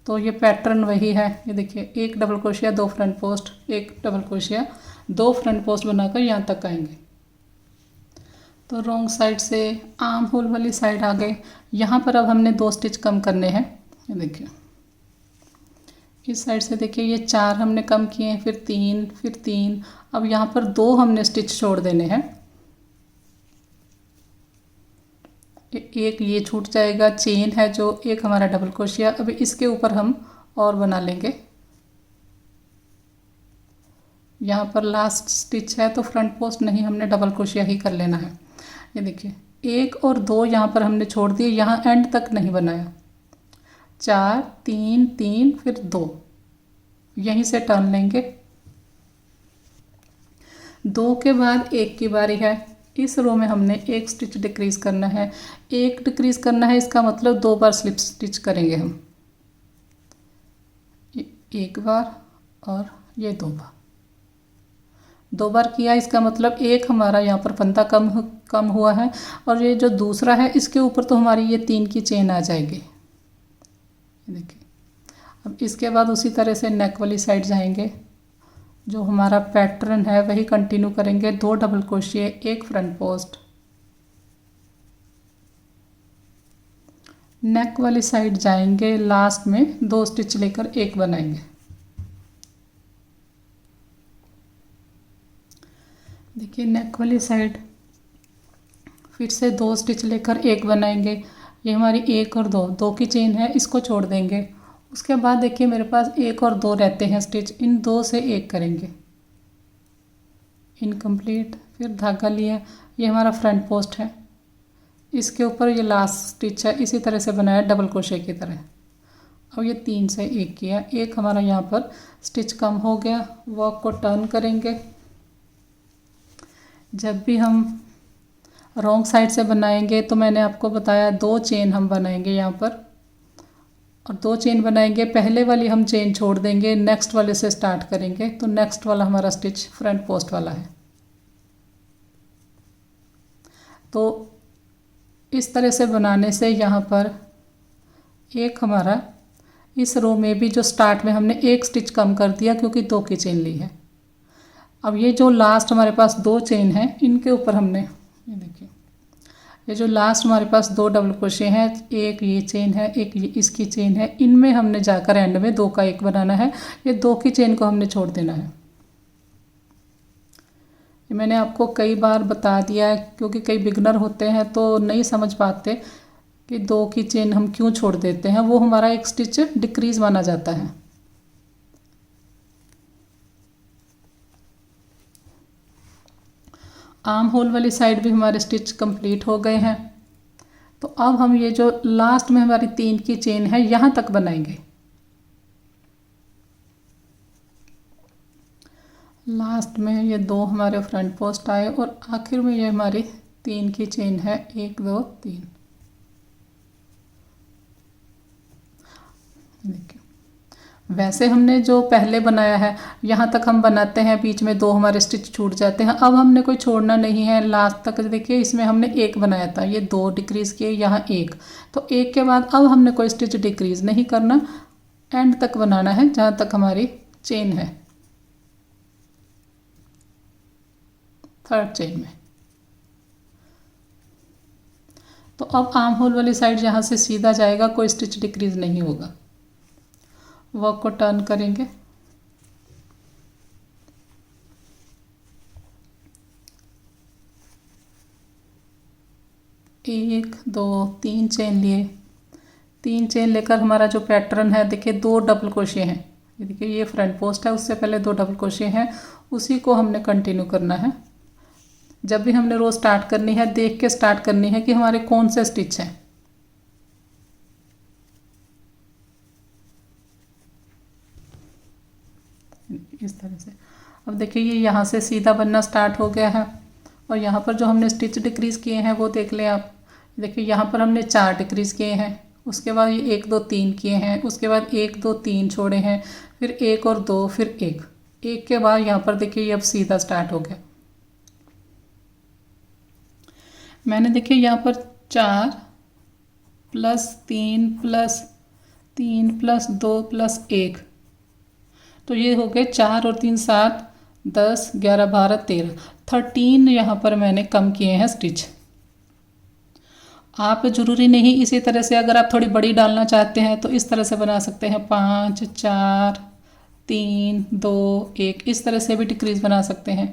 तो ये पैटर्न वही है, ये देखिए 1 डबल क्रोशिया 2 फ्रंट पोस्ट, 1 डबल क्रोशिया 2 फ्रंट पोस्ट बनाकर यहाँ तक आएंगे। तो रॉन्ग साइड से आर्म होल वाली साइड आ गए। यहाँ पर अब हमने 2 स्टिच कम करने हैं। ये देखिए इस साइड से देखिए ये 4 हमने कम किए हैं, फिर 3, अब यहाँ पर 2 हमने स्टिच छोड़ देने हैं। एक ये छूट जाएगा, चेन है जो 1 हमारा डबल क्रोशिया, अभी इसके ऊपर हम और बना लेंगे। यहाँ पर लास्ट स्टिच है तो फ्रंट पोस्ट नहीं, हमने डबल क्रोशिया ही कर लेना है। ये देखिए 1 और 2 यहाँ पर हमने छोड़ दिए, यहाँ एंड तक नहीं बनाया। 4, 3, फिर 2, यहीं से टर्न लेंगे। 2 के बाद 1 की बारी है। इस रो में हमने 1 स्टिच डिक्रीज करना है, 1 डिक्रीज करना है, इसका मतलब 2 बार स्लिप स्टिच करेंगे हम। 1 बार और ये 2 बार, 2 बार किया, इसका मतलब 1 हमारा यहाँ पर फंदा कम हुआ है और ये जो दूसरा है इसके ऊपर तो हमारी ये 3 की चेन आ जाएगी। देखिए अब इसके बाद उसी तरह से नेक वाली साइड जाएंगे, जो हमारा पैटर्न है वही कंटिन्यू करेंगे। 2 डबल क्रोशिया 1 फ्रंट पोस्ट, नेक वाली साइड जाएंगे, लास्ट में 2 स्टिच लेकर 1 बनाएंगे। देखिए नेक वाली साइड फिर से 2 स्टिच लेकर 1 बनाएंगे। ये हमारी 1 और 2 की चेन है, इसको छोड़ देंगे। उसके बाद देखिए मेरे पास 1 और 2 रहते हैं स्टिच, इन 2 से 1 करेंगे इनकम्प्लीट, फिर धागा लिया, ये हमारा फ्रंट पोस्ट है, इसके ऊपर ये लास्ट स्टिच है, इसी तरह से बनाया डबल क्रोशिया की तरह। अब ये 3 से 1 किया, 1 हमारा यहाँ पर स्टिच कम हो गया। वर्क को टर्न करेंगे। जब भी हम रॉन्ग साइड से बनाएंगे तो मैंने आपको बताया 2 चेन हम बनाएंगे यहाँ पर, और 2 चेन बनाएंगे, पहले वाली हम चेन छोड़ देंगे, नेक्स्ट वाले से स्टार्ट करेंगे। तो नेक्स्ट वाला हमारा स्टिच फ्रंट पोस्ट वाला है। तो इस तरह से बनाने से यहाँ पर एक हमारा इस रो में भी जो स्टार्ट में हमने 1 स्टिच कम कर दिया क्योंकि 2 की चेन ली है। अब ये जो लास्ट हमारे पास 2 चेन हैं इनके ऊपर हमने, ये देखिए ये जो लास्ट हमारे पास 2 डबल क्रोशिया हैं, एक ये चेन है, एक ये इसकी चेन है, इनमें हमने जाकर एंड में 2 का 1 बनाना है। ये 2 की चेन को हमने छोड़ देना है। ये मैंने आपको कई बार बता दिया है क्योंकि कई बिगनर होते हैं तो नहीं समझ पाते कि 2 की चेन हम क्यों छोड़ देते हैं, वो हमारा 1 स्टिच डिक्रीज माना जाता है। आर्म होल वाली साइड भी हमारे स्टिच कंप्लीट हो गए हैं। तो अब हम ये जो लास्ट में हमारी 3 की चेन है यहाँ तक बनाएंगे। लास्ट में ये 2 हमारे फ्रंट पोस्ट आए और आखिर में ये हमारी 3 की चेन है, 1 2 3। देखिए वैसे हमने जो पहले बनाया है यहाँ तक हम बनाते हैं, बीच में 2 हमारे स्टिच छूट जाते हैं। अब हमने कोई छोड़ना नहीं है, लास्ट तक देखिए इसमें हमने 1 बनाया था, ये 2 डिक्रीज़ किए, यहाँ 1, तो 1 के बाद अब हमने कोई स्टिच डिक्रीज़ नहीं करना। एंड तक बनाना है जहाँ तक हमारी चेन है, थर्ड चेन में। तो अब आर्म होल वाली साइड यहाँ से सीधा जाएगा, कोई स्टिच डिक्रीज नहीं होगा। वर्क को टर्न करेंगे, एक दो तीन चेन लिए, तीन चेन लेकर हमारा जो पैटर्न है देखिए 2 डबल क्रोशे हैं। ये देखिए ये फ्रंट पोस्ट है, उससे पहले 2 डबल क्रोशे हैं, उसी को हमने कंटिन्यू करना है। जब भी हमने रो स्टार्ट करनी है देख के स्टार्ट करनी है कि हमारे कौन से स्टिच हैं। इस तरह से अब देखिए ये यहाँ से सीधा बनना स्टार्ट हो गया है, और यहाँ पर जो हमने स्टिच डिक्रीज़ किए हैं वो देख लें आप। देखिए यहाँ पर हमने 4 डिक्रीज़ किए हैं, उसके बाद ये 1 2 3 किए हैं, उसके बाद 1 2 3 छोड़े हैं, फिर 1 और 2, फिर 1 के बाद यहाँ पर देखिए ये अब सीधा स्टार्ट हो गया। मैंने देखिए यहाँ पर 4 + 3 + 3 + 2 + 1, तो ये हो गए 4 और 3 7 10 11 12 13 यहाँ पर मैंने कम किए हैं स्टिच। आप ज़रूरी नहीं इसी तरह से, अगर आप थोड़ी बड़ी डालना चाहते हैं तो इस तरह से बना सकते हैं, 5 4 3 2 1, इस तरह से भी डिक्रीज बना सकते हैं।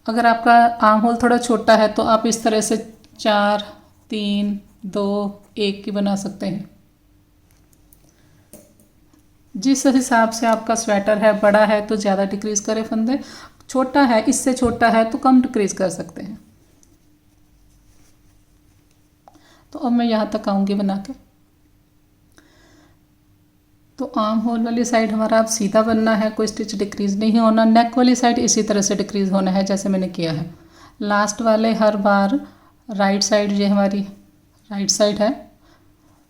अगर आपका आर्म होल थोड़ा छोटा है तो आप इस तरह से 4 3 2 1 की बना सकते हैं। जिस हिसाब से आपका स्वेटर है, बड़ा है तो ज़्यादा डिक्रीज़ करें फंदे, छोटा है इससे छोटा है तो कम डिक्रीज़ कर सकते हैं। तो अब मैं यहाँ तक आऊँगी बना के। तो आर्म होल वाली साइड हमारा अब सीधा बनना है, कोई स्टिच डिक्रीज़ नहीं होना। नेक वाली साइड इसी तरह से डिक्रीज़ होना है जैसे मैंने किया है। लास्ट वाले हर बार राइट साइड, ये हमारी राइट साइड है,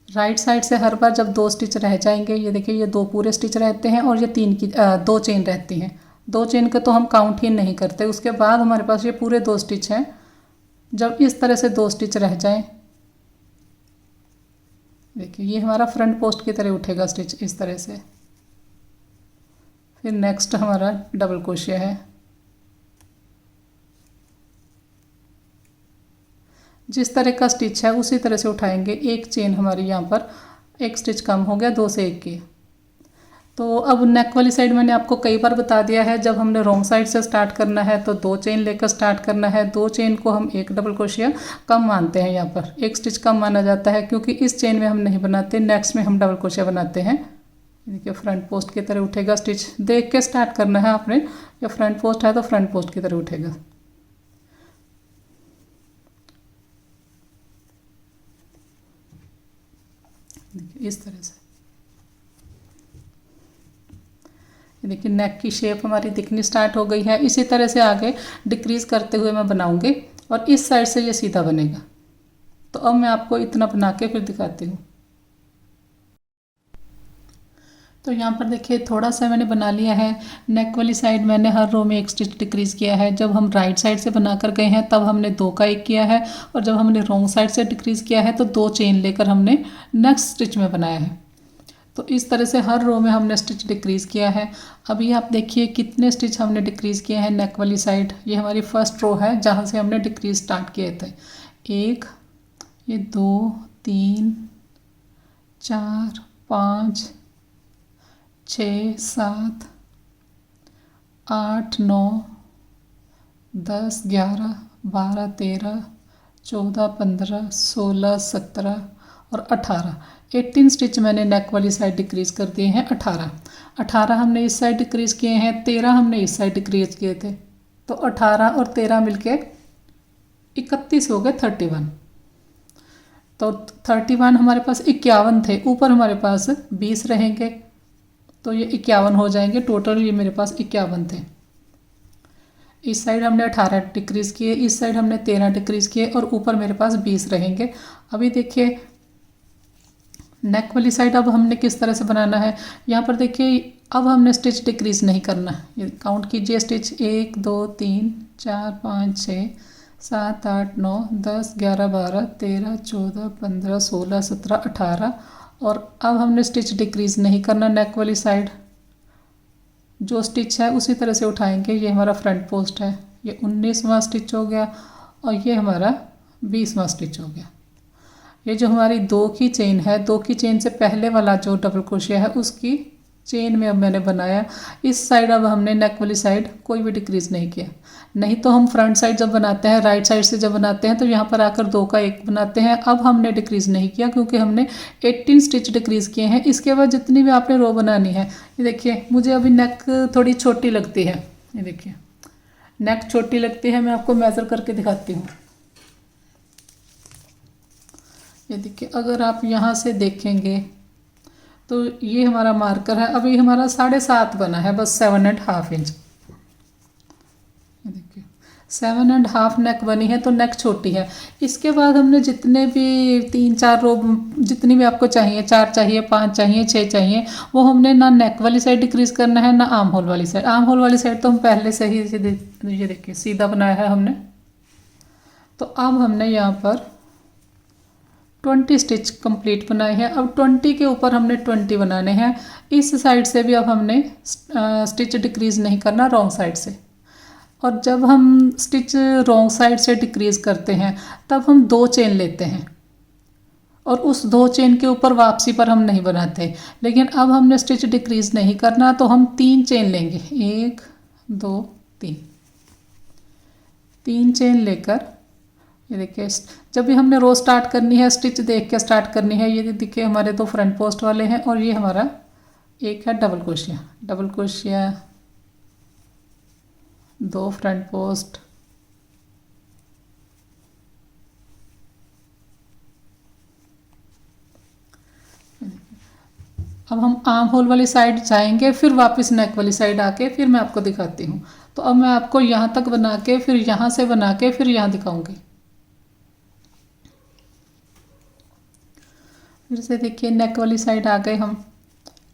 राइट साइड से हर बार जब 2 स्टिच रह जाएंगे, ये देखिए ये 2 पूरे स्टिच रहते हैं और ये 2 चेन रहती हैं। 2 चेन के तो हम काउंट ही नहीं करते। उसके बाद हमारे पास ये पूरे 2 स्टिच हैं। जब इस तरह से 2 स्टिच रह जाएं, देखिए ये हमारा फ्रंट पोस्ट की तरह उठेगा स्टिच इस तरह से। फिर नेक्स्ट हमारा डबल क्रोशे है, जिस तरह का स्टिच है उसी तरह से उठाएंगे। एक चेन हमारी यहाँ पर, एक स्टिच कम हो गया, 2 से 1 की। तो अब नेक वाली साइड मैंने आपको कई बार बता दिया है, जब हमने रॉन्ग साइड से स्टार्ट करना है तो 2 चेन लेकर स्टार्ट करना है। 2 चेन को हम 1 डबल क्रोशिया कम मानते हैं, यहाँ पर 1 स्टिच कम माना जाता है, क्योंकि इस चेन में हम नहीं बनाते, नेक्स्ट में हम डबल क्रोशिया बनाते हैं। देखिए फ्रंट पोस्ट की तरह उठेगा स्टिच, देख के स्टार्ट करना है आपने। या फ्रंट पोस्ट है तो फ्रंट पोस्ट की तरह उठेगा। देखिए इस तरह से, देखिए नेक की शेप हमारी दिखनी स्टार्ट हो गई है। इसी तरह से आगे डिक्रीज़ करते हुए मैं बनाऊंगी और इस साइड से ये सीधा बनेगा। तो अब मैं आपको इतना बना के फिर दिखाती हूँ। तो यहाँ पर देखिए थोड़ा सा मैंने बना लिया है। नेक वाली साइड मैंने हर रो में 1 स्टिच डिक्रीज़ किया है। जब हम राइट साइड से बना कर गए हैं तब हमने 2 का 1 किया है, और जब हमने रॉन्ग साइड से डिक्रीज़ किया है तो 2 चेन लेकर हमने नेक्स्ट स्टिच में बनाया है। तो इस तरह से हर रो में हमने स्टिच डिक्रीज़ किया है। अभी आप देखिए कितने स्टिच हमने डिक्रीज़ किए हैं नेक वाली साइड। ये हमारी फर्स्ट रो है जहाँ से हमने डिक्रीज़ स्टार्ट किए थे। 1, ये 2 3 4 5 6 7 8 9 10 11 12 13 14 15 16 17 और 18 स्टिच मैंने नेक वाली साइड डिक्रीज़ कर दिए हैं। 18 हमने इस साइड डिक्रीज़ किए हैं, 13 हमने इस साइड डिक्रीज़ किए थे। तो 18 और 13 मिलके 31 हो गए, 31। तो 31 हमारे पास 51 थे, ऊपर हमारे पास 20 रहेंगे, तो ये 51 हो जाएंगे। टोटल ये मेरे पास 51 थे। इस साइड हमने 18 डिक्रीज़ किए, इस साइड हमने 13 डिक्रीज़ किए, और ऊपर मेरे पास 20 रहेंगे। अभी देखिए नेक वाली साइड अब हमने किस तरह से बनाना है। यहाँ पर देखिए अब हमने स्टिच डिक्रीज़ नहीं करना। ये काउंट कीजिए स्टिच, 1 2 3 4 5 6 7 8 9 10 11 12 13 14 15 16 17 18 और अब हमने स्टिच डिक्रीज़ नहीं करना, नेक वाली साइड जो स्टिच है उसी तरह से उठाएंगे। ये हमारा फ्रंट पोस्ट है, ये 19वां स्टिच हो गया और ये हमारा 20वां स्टिच हो गया। ये जो हमारी 2 की चेन है, 2 की चेन से पहले वाला जो डबल क्रोशिया है उसकी चेन में अब मैंने बनाया। इस साइड अब हमने नेक वाली साइड कोई भी डिक्रीज़ नहीं किया। नहीं तो हम फ्रंट साइड जब बनाते हैं, राइट साइड से जब बनाते हैं तो यहाँ पर आकर 2 का 1 बनाते हैं। अब हमने डिक्रीज़ नहीं किया क्योंकि हमने 18 स्टिच डिक्रीज़ किए हैं। इसके बाद जितनी भी आपने रो बनानी है, ये देखिए मुझे अभी नेक थोड़ी छोटी लगती है, ये देखिए नेक छोटी लगती है। मैं आपको मेज़र करके दिखाती हूँ। ये देखिए अगर आप यहाँ से देखेंगे तो ये हमारा मार्कर है। अभी हमारा 7.5 बना है, बस 7.5 इंच। ये देखिए 7.5 नेक बनी है, तो नेक छोटी है। इसके बाद हमने जितने भी 3-4 रो, जितनी भी आपको चाहिए, 4 चाहिए, 5 चाहिए, 6 चाहिए, वो हमने ना नेक वाली साइड डिक्रीज़ करना है ना आर्म होल वाली साइड। आर्म होल वाली साइड तो हम पहले से ही ये देखिए सीधा बनाया है हमने। तो अब हमने यहाँ पर 20 स्टिच कंप्लीट बनाए हैं। अब 20 के ऊपर हमने 20 बनाने हैं। इस साइड से भी अब हमने स्टिच डिक्रीज़ नहीं करना रॉन्ग साइड से। और जब हम स्टिच रॉन्ग साइड से डिक्रीज़ करते हैं तब हम 2 चेन लेते हैं और उस 2 चेन के ऊपर वापसी पर हम नहीं बनाते। लेकिन अब हमने स्टिच डिक्रीज़ नहीं करना तो हम 3 चेन लेंगे, 1 2 3, 3 चेन लेकर ये देखिए जब भी हमने रो स्टार्ट करनी है स्टिच देख के स्टार्ट करनी है। ये देखिए हमारे 2 फ्रंट पोस्ट वाले हैं और ये हमारा एक है डबल क्रोशिया, डबल क्रोशिया, 2 फ्रंट पोस्ट, अब हम आर्म होल वाली साइड जाएंगे, फिर वापस नेक वाली साइड आके फिर मैं आपको दिखाती हूँ। तो अब मैं आपको यहाँ तक बना के फिर यहाँ से बना के फिर यहाँ दिखाऊंगी। फिर से देखिए नेक वाली साइड आ गए हम।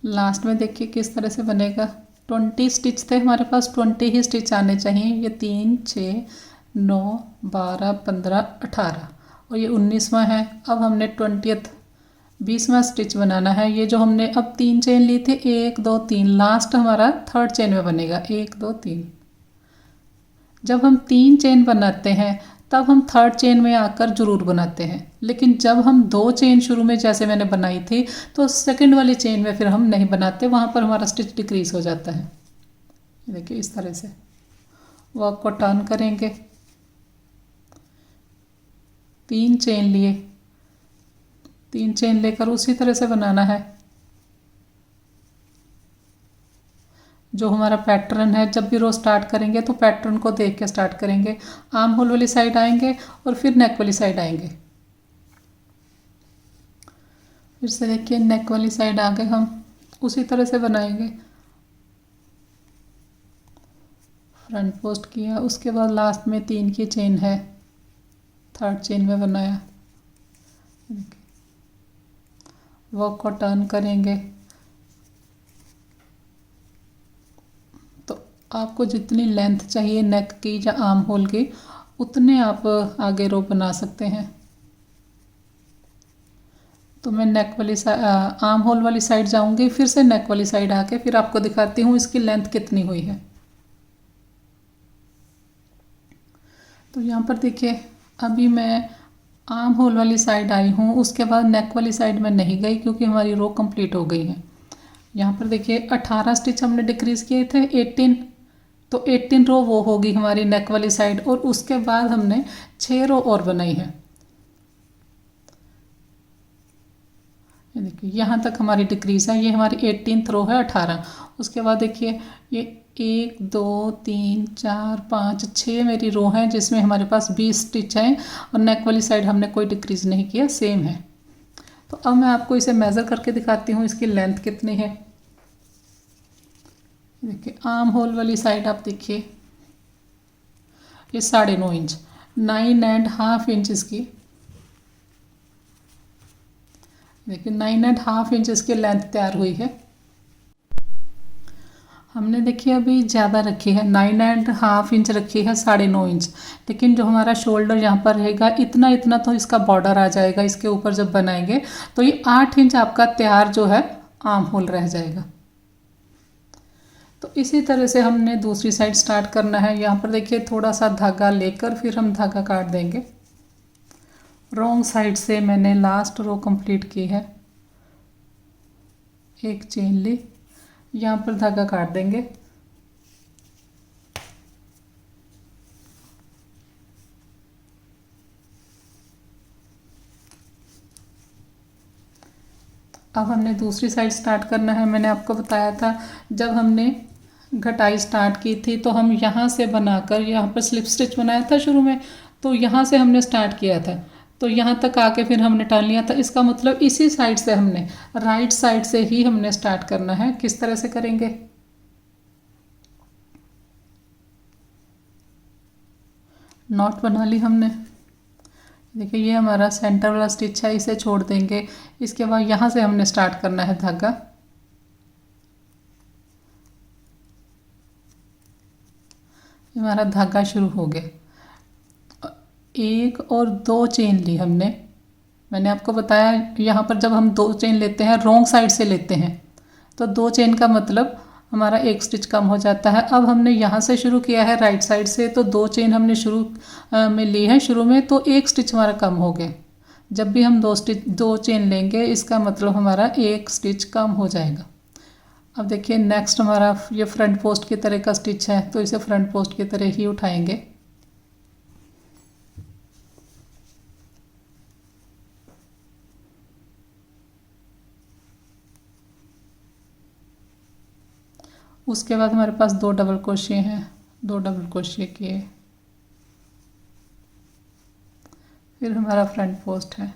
लास्ट में देखिए किस तरह से बनेगा। 20 स्टिच थे हमारे पास, 20 ही स्टिच आने चाहिए। ये 3 6 9 12 15 18 और ये 19वां है। अब हमने 20वां स्टिच बनाना है। ये जो हमने अब 3 चेन ली थी, 1 2 3, लास्ट हमारा 3rd चेन में बनेगा, 1 2 3। जब हम 3 चेन बनाते हैं तब हम 3rd चेन में आकर ज़रूर बनाते हैं। लेकिन जब हम 2 चेन शुरू में जैसे मैंने बनाई थी तो 2nd वाली चेन में फिर हम नहीं बनाते, वहाँ पर हमारा स्टिच डिक्रीज़ हो जाता है। देखिए इस तरह से वर्क को टर्न करेंगे, 3 चेन लिए, 3 चेन लेकर उसी तरह से बनाना है जो हमारा पैटर्न है। जब भी रो स्टार्ट करेंगे तो पैटर्न को देख के स्टार्ट करेंगे। आर्म होल वाली साइड आएंगे और फिर नेक वाली साइड आएंगे। फिर से देखिए नेक वाली साइड आ गए हम, उसी तरह से बनाएंगे। फ्रंट पोस्ट किया, उसके बाद लास्ट में 3 की चेन है, 3rd चेन में बनाया। वर्क को टर्न करेंगे तो आपको जितनी लेंथ चाहिए नेक की या आर्म होल की उतने आप आगे रो बना सकते हैं। तो मैं नेक वाली आर्म होल वाली साइड जाऊंगी, फिर से नेक वाली साइड आके फिर आपको दिखाती हूँ इसकी लेंथ कितनी हुई है। तो यहाँ पर देखिए अभी मैं आर्म होल वाली साइड आई हूँ, उसके बाद नेक वाली साइड में नहीं गई क्योंकि हमारी रो कंप्लीट हो गई है। यहाँ पर देखिए 18 स्टिच हमने डिक्रीज़ किए थे, 18, तो 18 रो वो होगी हमारी नेक वाली साइड। और उसके बाद हमने 6 रो और बनाई है। ये देखिए यहाँ तक हमारी डिक्रीज़ है, ये हमारी 18th रो है, 18। उसके बाद देखिए ये 1 2 3 4 5 6 मेरी रो हैं जिसमें हमारे पास 20 स्टिच हैं और नेक वाली साइड हमने कोई डिक्रीज़ नहीं किया, सेम है। तो अब मैं आपको इसे मेज़र करके दिखाती हूँ इसकी लेंथ कितनी है। देखिए आर्म होल वाली साइड आप देखिए ये 9.5 इंच, 9.5 इंच इसकी, देखिए 9.5 इंच इसकी लेंथ तैयार हुई है। हमने देखिए अभी ज़्यादा रखी है, 9.5 इंच रखी है, 9.5 इंच। लेकिन जो हमारा शोल्डर यहाँ पर रहेगा इतना इतना तो इसका बॉर्डर आ जाएगा इसके ऊपर जब बनाएंगे, तो ये 8 इंच आपका तैयार जो है आर्म होल रह जाएगा। तो इसी तरह से हमने दूसरी साइड स्टार्ट करना है। यहाँ पर देखिए थोड़ा सा धागा लेकर फिर हम धागा काट देंगे। रॉन्ग साइड से मैंने लास्ट रो कंप्लीट की है, एक चेन ली, यहाँ पर धागा काट देंगे। अब हमने दूसरी साइड स्टार्ट करना है। मैंने आपको बताया था जब हमने घटाई स्टार्ट की थी तो हम यहाँ से बनाकर यहाँ पर स्लिप स्टिच बनाया था शुरू में, तो यहाँ से हमने स्टार्ट किया था, तो यहाँ तक आके फिर हमने टाल लिया था। इसका मतलब इसी साइड से हमने, राइट साइड से ही हमने स्टार्ट करना है। किस तरह से करेंगे, नॉट बना ली हमने। देखिए ये हमारा सेंटर वाला स्टिच है, इसे छोड़ देंगे। इसके बाद यहाँ से हमने स्टार्ट करना है धागा। हमारा धागा शुरू हो गया, 1 और 2 चेन ली हमने। मैंने आपको बताया यहाँ पर जब हम 2 चेन लेते हैं, रॉन्ग साइड से लेते हैं, तो 2 चेन का मतलब हमारा 1 स्टिच कम हो जाता है। अब हमने यहाँ से शुरू किया है राइट साइड से, तो 2 चेन हमने शुरू में ली है शुरू में, तो 1 स्टिच हमारा कम हो गया। जब भी हम 2 चेन लेंगे इसका मतलब हमारा 1 स्टिच कम हो जाएगा। अब देखिए नेक्स्ट हमारा ये फ्रंट पोस्ट की तरह का स्टिच है, तो इसे फ्रंट पोस्ट की तरह ही उठाएंगे। उसके बाद हमारे पास 2 डबल क्रोशे हैं, 2 डबल क्रोशे किए, फिर हमारा फ्रंट पोस्ट है।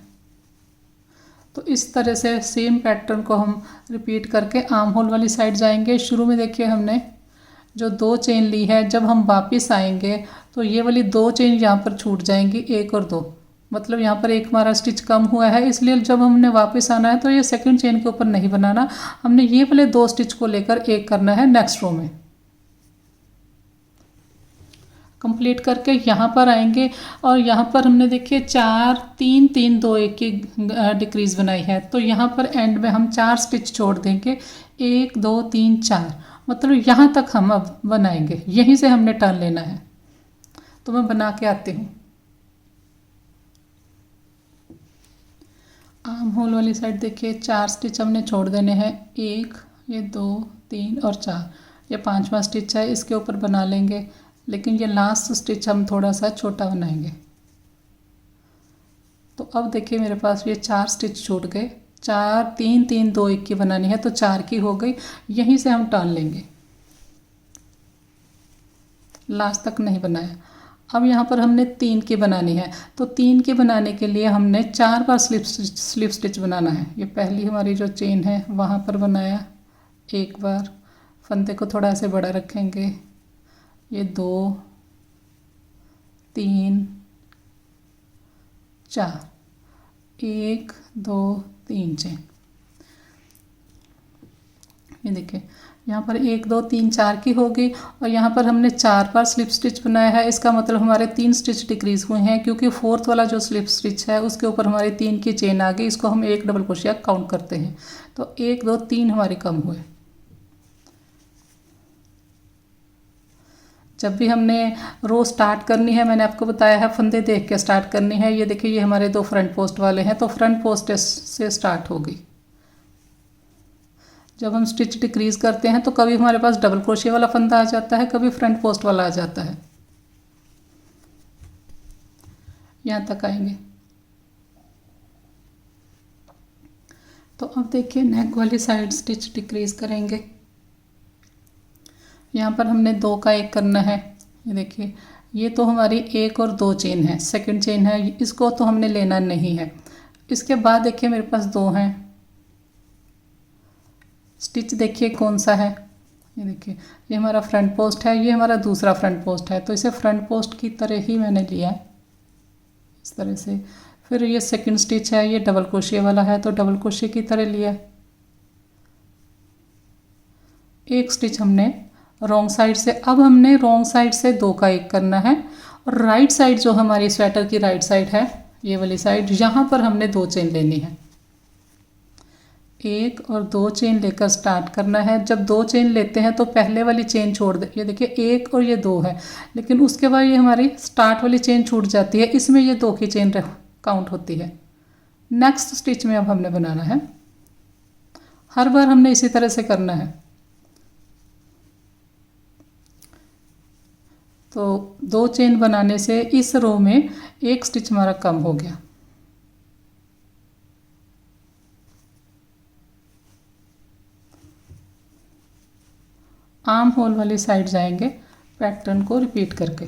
तो इस तरह से सेम पैटर्न को हम रिपीट करके आर्म होल वाली साइड जाएंगे। शुरू में देखिए हमने जो 2 चेन ली है, जब हम वापस आएंगे तो ये वाली 2 चेन यहाँ पर छूट जाएंगी, 1 और 2, मतलब यहाँ पर एक हमारा स्टिच कम हुआ है। इसलिए जब हमने वापस आना है तो ये सेकंड चेन के ऊपर नहीं बनाना, हमने ये वाले 2 स्टिच को लेकर एक करना है नेक्स्ट रो में। कंप्लीट करके यहाँ पर आएंगे और यहाँ पर हमने देखिए 4 3 3 2 1 की डिक्रीज बनाई है, तो यहाँ पर एंड में हम 4 स्टिच छोड़ देंगे, 1 2 3 4, मतलब यहाँ तक हम अब बनाएंगे, यहीं से हमने टर्न लेना है। तो मैं बना के आती हूँ। आर्म होल वाली साइड देखिए 4 स्टिच हमने छोड़ देने हैं, 1 ये 2 3 और 4, ये 5वां स्टिच है, इसके ऊपर बना लेंगे, लेकिन ये लास्ट स्टिच हम थोड़ा सा छोटा बनाएंगे। तो अब देखिए मेरे पास ये 4 स्टिच छूट गए, 4 3 3 2 1 की बनानी है, तो 4 की हो गई, यहीं से हम टाल लेंगे, लास्ट तक नहीं बनाया। अब यहाँ पर हमने 3 की बनानी है, तो 3 की बनाने के लिए हमने 4 बार स्लिप स्टिच बनाना है। ये पहली हमारी जो चेन है वहाँ पर बनाया, एक बार, फंदे को थोड़ा ऐसे बड़ा रखेंगे, ये 2 3 4, 1 2 3 चेन। ये देखिए यहाँ पर 1 2 3 4 की हो गई, और यहाँ पर हमने 4 बार स्लिप स्टिच बनाया है। इसका मतलब हमारे 3 स्टिच डिक्रीज हुए हैं, क्योंकि 4th वाला जो स्लिप स्टिच है उसके ऊपर हमारी 3 की चेन आ गई, इसको हम 1 डबल क्रोशिया काउंट करते हैं, तो 1 2 3 हमारे कम हुए। जब भी हमने रो स्टार्ट करनी है, मैंने आपको बताया है फंदे देख के स्टार्ट करनी है। ये देखिए ये हमारे 2 फ्रंट पोस्ट वाले हैं, तो फ्रंट पोस्ट से स्टार्ट हो गई। जब हम स्टिच डिक्रीज करते हैं तो कभी हमारे पास डबल क्रोशिया वाला फंदा आ जाता है, कभी फ्रंट पोस्ट वाला आ जाता है। यहाँ तक आएंगे। तो अब देखिए नेक वाली साइड स्टिच डिक्रीज करेंगे। यहाँ पर हमने 2 का 1 करना है। ये देखिए ये तो हमारी 1 और 2 चेन है, सेकंड चेन है, इसको तो हमने लेना नहीं है। इसके बाद देखिए मेरे पास 2 हैं। स्टिच देखिए कौन सा है, ये देखिए ये हमारा फ्रंट पोस्ट है, ये हमारा दूसरा फ्रंट पोस्ट है, तो इसे फ्रंट पोस्ट की तरह ही मैंने लिया है इस तरह से। फिर ये सेकंड स्टिच है, ये डबल क्रोशिया वाला है, तो डबल क्रोशिया की तरह लिया। एक स्टिच हमने रॉन्ग साइड से। अब हमने रॉन्ग साइड से 2 का 1 करना है और राइट साइड जो हमारी स्वेटर की राइट साइड है, ये वाली साइड, यहाँ पर हमने 2 चेन लेनी है। 1 और 2 चेन लेकर स्टार्ट करना है। जब 2 चेन लेते हैं तो पहले वाली चेन छोड़ दे, ये देखिए 1 और ये 2 है, लेकिन उसके बाद ये हमारी स्टार्ट वाली चेन छूट जाती है, इसमें ये 2 की चेन काउंट होती है। नेक्स्ट स्टिच में अब हमने बनाना है, हर बार हमने इसी तरह से करना है। तो 2 चेन बनाने से इस रो में 1 स्टिच हमारा कम हो गया। आर्म होल वाली साइड जाएंगे पैटर्न को रिपीट करके।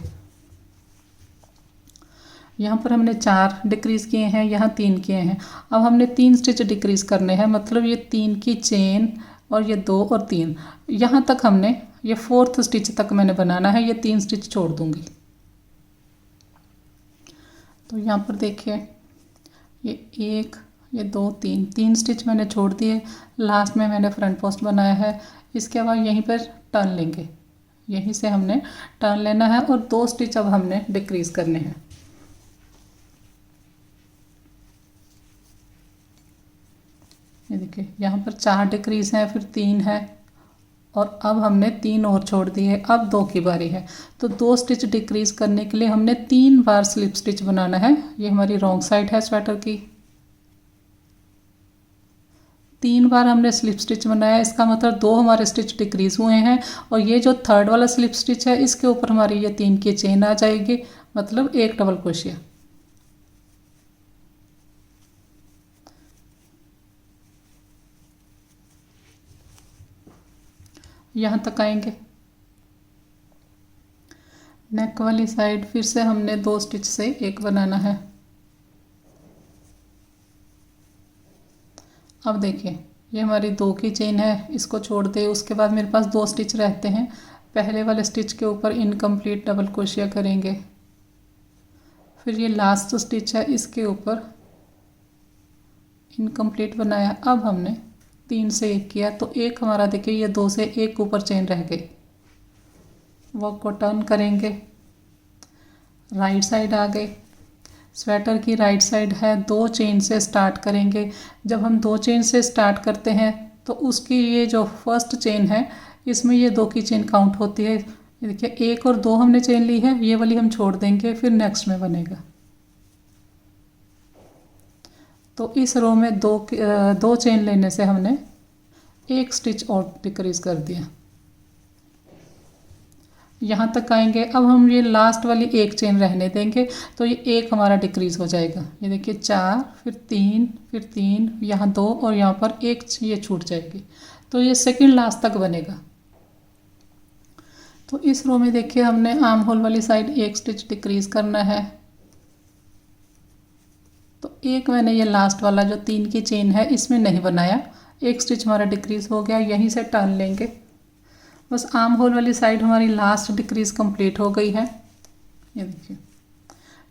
यहाँ पर हमने 4 डिक्रीज़ किए हैं, यहाँ 3 किए हैं। अब हमने 3 स्टिच डिक्रीज़ करने हैं, मतलब ये 3 की चेन और ये 2 और 3, यहाँ तक हमने, ये 4th स्टिच तक मैंने बनाना है, ये 3 स्टिच छोड़ दूँगी। तो यहाँ पर देखिए ये 1, ये 2, 3 स्टिच मैंने छोड़ दिए। लास्ट में मैंने फ्रंट पोस्ट बनाया है। इसके बाद यहीं पर टर्न लेंगे, यहीं से हमने टर्न लेना है और 2 स्टिच अब हमने डिक्रीज़ करने हैं। ये देखिए यहाँ पर 4 डिक्रीज़ हैं, फिर 3 है और अब हमने 3 और छोड़ दिए। अब 2 की बारी है, तो 2 स्टिच डिक्रीज़ करने के लिए हमने 3 बार स्लिप स्टिच बनाना है। ये हमारी रॉन्ग साइड है स्वेटर की। 3 बार हमने स्लिप स्टिच बनाया, इसका मतलब 2 हमारे स्टिच डिक्रीज़ हुए हैं और ये जो 3rd वाला स्लिप स्टिच है इसके ऊपर हमारी ये 3 की चेन आ जाएगी, मतलब 1 डबल क्रोशिया। यहाँ तक आएंगे। नेक वाली साइड फिर से हमने 2 स्टिच से 1 बनाना है। अब देखिए ये हमारी 2 की चेन है, इसको छोड़ दे, उसके बाद मेरे पास 2 स्टिच रहते हैं। पहले वाले स्टिच के ऊपर इनकम्प्लीट डबल क्रोशिया करेंगे, फिर ये लास्ट स्टिच है इसके ऊपर इनकम्प्लीट बनाया। अब हमने 3 से 1 किया, तो 1 हमारा देखिए ये 2 से 1 ऊपर चेन रह गई। वर्क को टर्न करेंगे, राइट साइड आ गए। स्वेटर की राइट साइड है, 2 चेन से स्टार्ट करेंगे। जब हम 2 चेन से स्टार्ट करते हैं तो उसकी ये जो फर्स्ट चेन है इसमें ये 2 की चेन काउंट होती है। ये देखिए 1 और 2 हमने चेन ली है, ये वाली हम छोड़ देंगे, फिर नेक्स्ट में बनेगा। तो इस रो में 2 चेन लेने से हमने 1 स्टिच और डिक्रीज़ कर दिया। यहाँ तक आएंगे। अब हम ये लास्ट वाली 1 चेन रहने देंगे, तो ये 1 हमारा डिक्रीज़ हो जाएगा। ये देखिए 4, फिर 3, फिर 3, यहाँ 2 और यहाँ पर 1 ये छूट जाएगी, तो ये सेकंड लास्ट तक बनेगा। तो इस रो में देखिए हमने आर्म होल वाली साइड 1 स्टिच डिक्रीज़ करना है। तो 1 मैंने ये लास्ट वाला जो 3 की चेन है इसमें नहीं बनाया, 1 स्टिच हमारा डिक्रीज़ हो गया। यहीं से टर्न लेंगे, बस आर्म होल वाली साइड हमारी लास्ट डिक्रीज़ कंप्लीट हो गई है। ये देखिए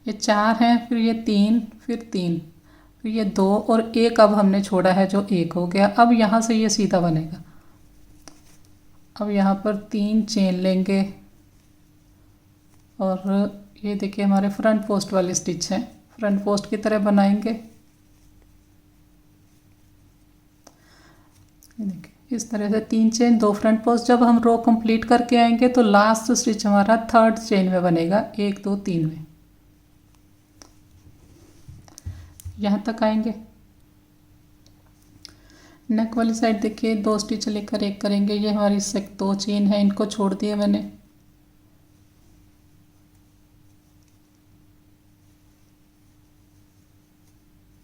ये 4 हैं, फिर ये 3, फिर 3, फिर ये 2 और 1 अब हमने छोड़ा है जो 1 हो गया। अब यहाँ से ये सीधा बनेगा। अब यहाँ पर 3 चेन लेंगे और ये देखिए हमारे फ्रंट पोस्ट वाले स्टिच हैं, फ्रंट पोस्ट की तरह बनाएंगे। ये देखिए इस तरह से 3 चेन 2 फ्रंट पोस्ट। जब हम रो कंप्लीट करके आएंगे तो लास्ट स्टिच हमारा 3rd चेन में बनेगा, 1 2 3 में। यहाँ तक आएंगे। नेक वाली साइड देखिए 2 स्टिच लेकर 1 करेंगे। ये हमारी 2 चेन है, इनको छोड़ दिया मैंने।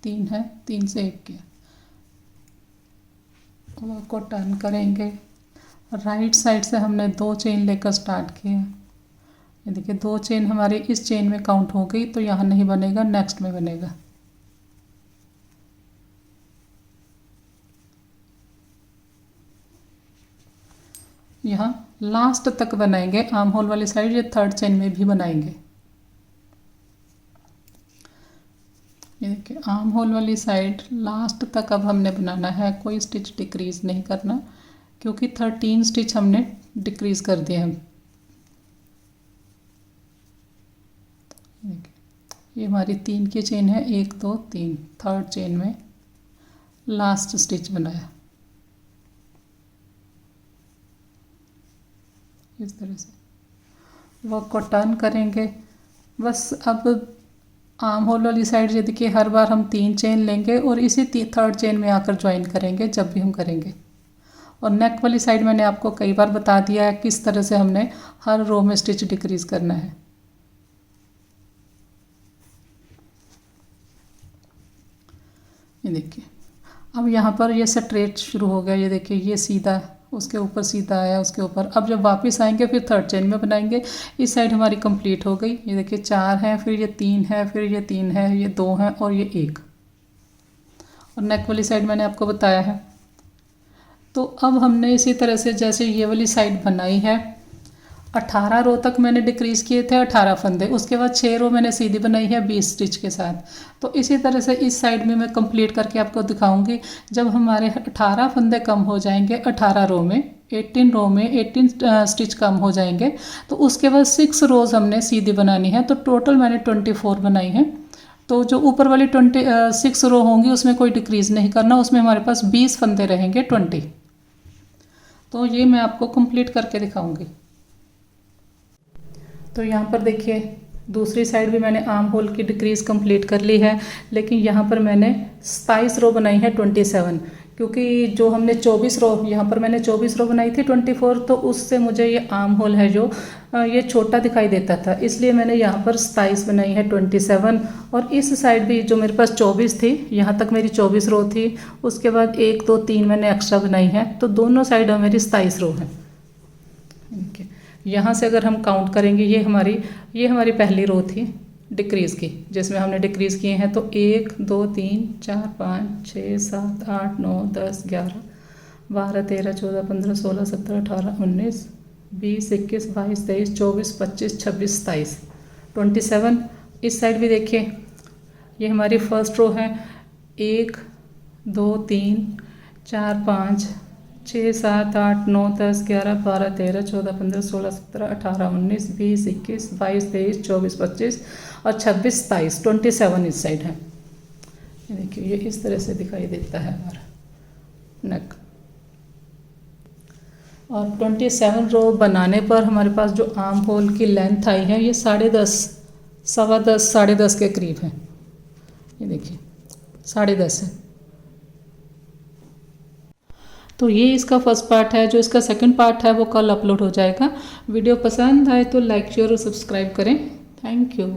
तीन है, 3 से 1 किया। को टर्न करेंगे, राइट साइड से हमने 2 चेन लेकर स्टार्ट किया। ये देखिए 2 चेन हमारी इस चेन में काउंट हो गई, तो यहाँ नहीं बनेगा, नेक्स्ट में बनेगा। यहाँ लास्ट तक बनाएंगे आर्म होल वाली साइड, ये 3rd चेन में भी बनाएंगे। ये देखिए आर्म होल वाली साइड लास्ट तक अब हमने बनाना है, कोई स्टिच डिक्रीज नहीं करना। क्योंकि 13 स्टिच हमने डिक्रीज़ कर दिए हैं। ये हमारी 3 की चेन है, 1 2 3, थर्ड चेन में लास्ट स्टिच बनाया इस तरह से। वर्क को टर्न करेंगे बस। अब आर्म होल वाली साइड ये देखिए, हर बार हम 3 चेन लेंगे और इसी थर्ड चेन में आकर ज्वाइन करेंगे जब भी हम करेंगे। और नेक वाली साइड मैंने आपको कई बार बता दिया है किस तरह से हमने हर रो में स्टिच डिक्रीज करना है। ये देखिए, अब यहाँ पर ये स्ट्रेट शुरू हो गया। ये देखिए, ये सीधा उसके ऊपर सीधा आया, उसके ऊपर। अब जब वापस आएंगे फिर थर्ड चेन में बनाएंगे। इस साइड हमारी कंप्लीट हो गई। ये देखिए 4 हैं, फिर ये 3 है, फिर ये 3 है, ये 2 हैं और ये 1। और नेक वाली साइड मैंने आपको बताया है। तो अब हमने इसी तरह से जैसे ये वाली साइड बनाई है, 18 रो तक मैंने डिक्रीज़ किए थे, 18 फंदे। उसके बाद 6 रो मैंने सीधी बनाई है 20 स्टिच के साथ। तो इसी तरह से इस साइड में मैं कंप्लीट करके आपको दिखाऊंगी। जब हमारे 18 फंदे कम हो जाएंगे 18 रो में, 18 रो में 18 स्टिच कम हो जाएंगे, तो उसके बाद 6 रोज़ हमने सीधी बनानी है। तो टोटल मैंने 24 बनाई है। तो जो ऊपर वाली 26 रो होंगी उसमें कोई डिक्रीज़ नहीं करना, उसमें हमारे पास 20 फंदे रहेंगे 20। तो ये मैं आपको कंप्लीट करके दिखाऊंगी। तो यहाँ पर देखिए, दूसरी साइड भी मैंने आर्म होल की डिक्रीज़ कंप्लीट कर ली है, लेकिन यहाँ पर मैंने 27 रो बनाई है 27, क्योंकि जो हमने 24 रो, यहाँ पर मैंने 24 रो बनाई थी 24, तो उससे मुझे ये आर्म होल है जो ये छोटा दिखाई देता था, इसलिए मैंने यहाँ पर 27 बनाई है 27। और इस साइड भी जो मेरे पास 24 थी, यहाँ तक मेरी 24 रो थी, उसके बाद 1 2 3 मैंने एक्स्ट्रा बनाई है, तो दोनों साइड मेरी 27 रो है। यहाँ से अगर हम काउंट करेंगे, ये हमारी पहली रो थी डिक्रीज़ की, जिसमें हमने डिक्रीज़ किए हैं। तो 1 2 3 4 5 6 7 8 9 10 11 12 13 14 15 16 17 18 19 20 21 22 23 24 25 26 27 27। इस साइड भी देखिए, ये हमारी फर्स्ट रो है। 1 2 3 4 5 6 7 8 9 10 11 12 13 14 15 16 17 18 19 20 21 22 23 24 25 और 26 27 27 इस साइड है। ये देखिए, ये इस तरह से दिखाई देता है हमारा नेक। और 27 रो बनाने पर हमारे पास जो आर्म होल की लेंथ आई है, ये 10.5 सवा 10 10.5 के करीब है। ये देखिए 10.5 है। तो ये इसका फर्स्ट पार्ट है। जो इसका सेकंड पार्ट है वो कल अपलोड हो जाएगा। वीडियो पसंद आए तो लाइक शेयर और सब्सक्राइब करें। Thank you.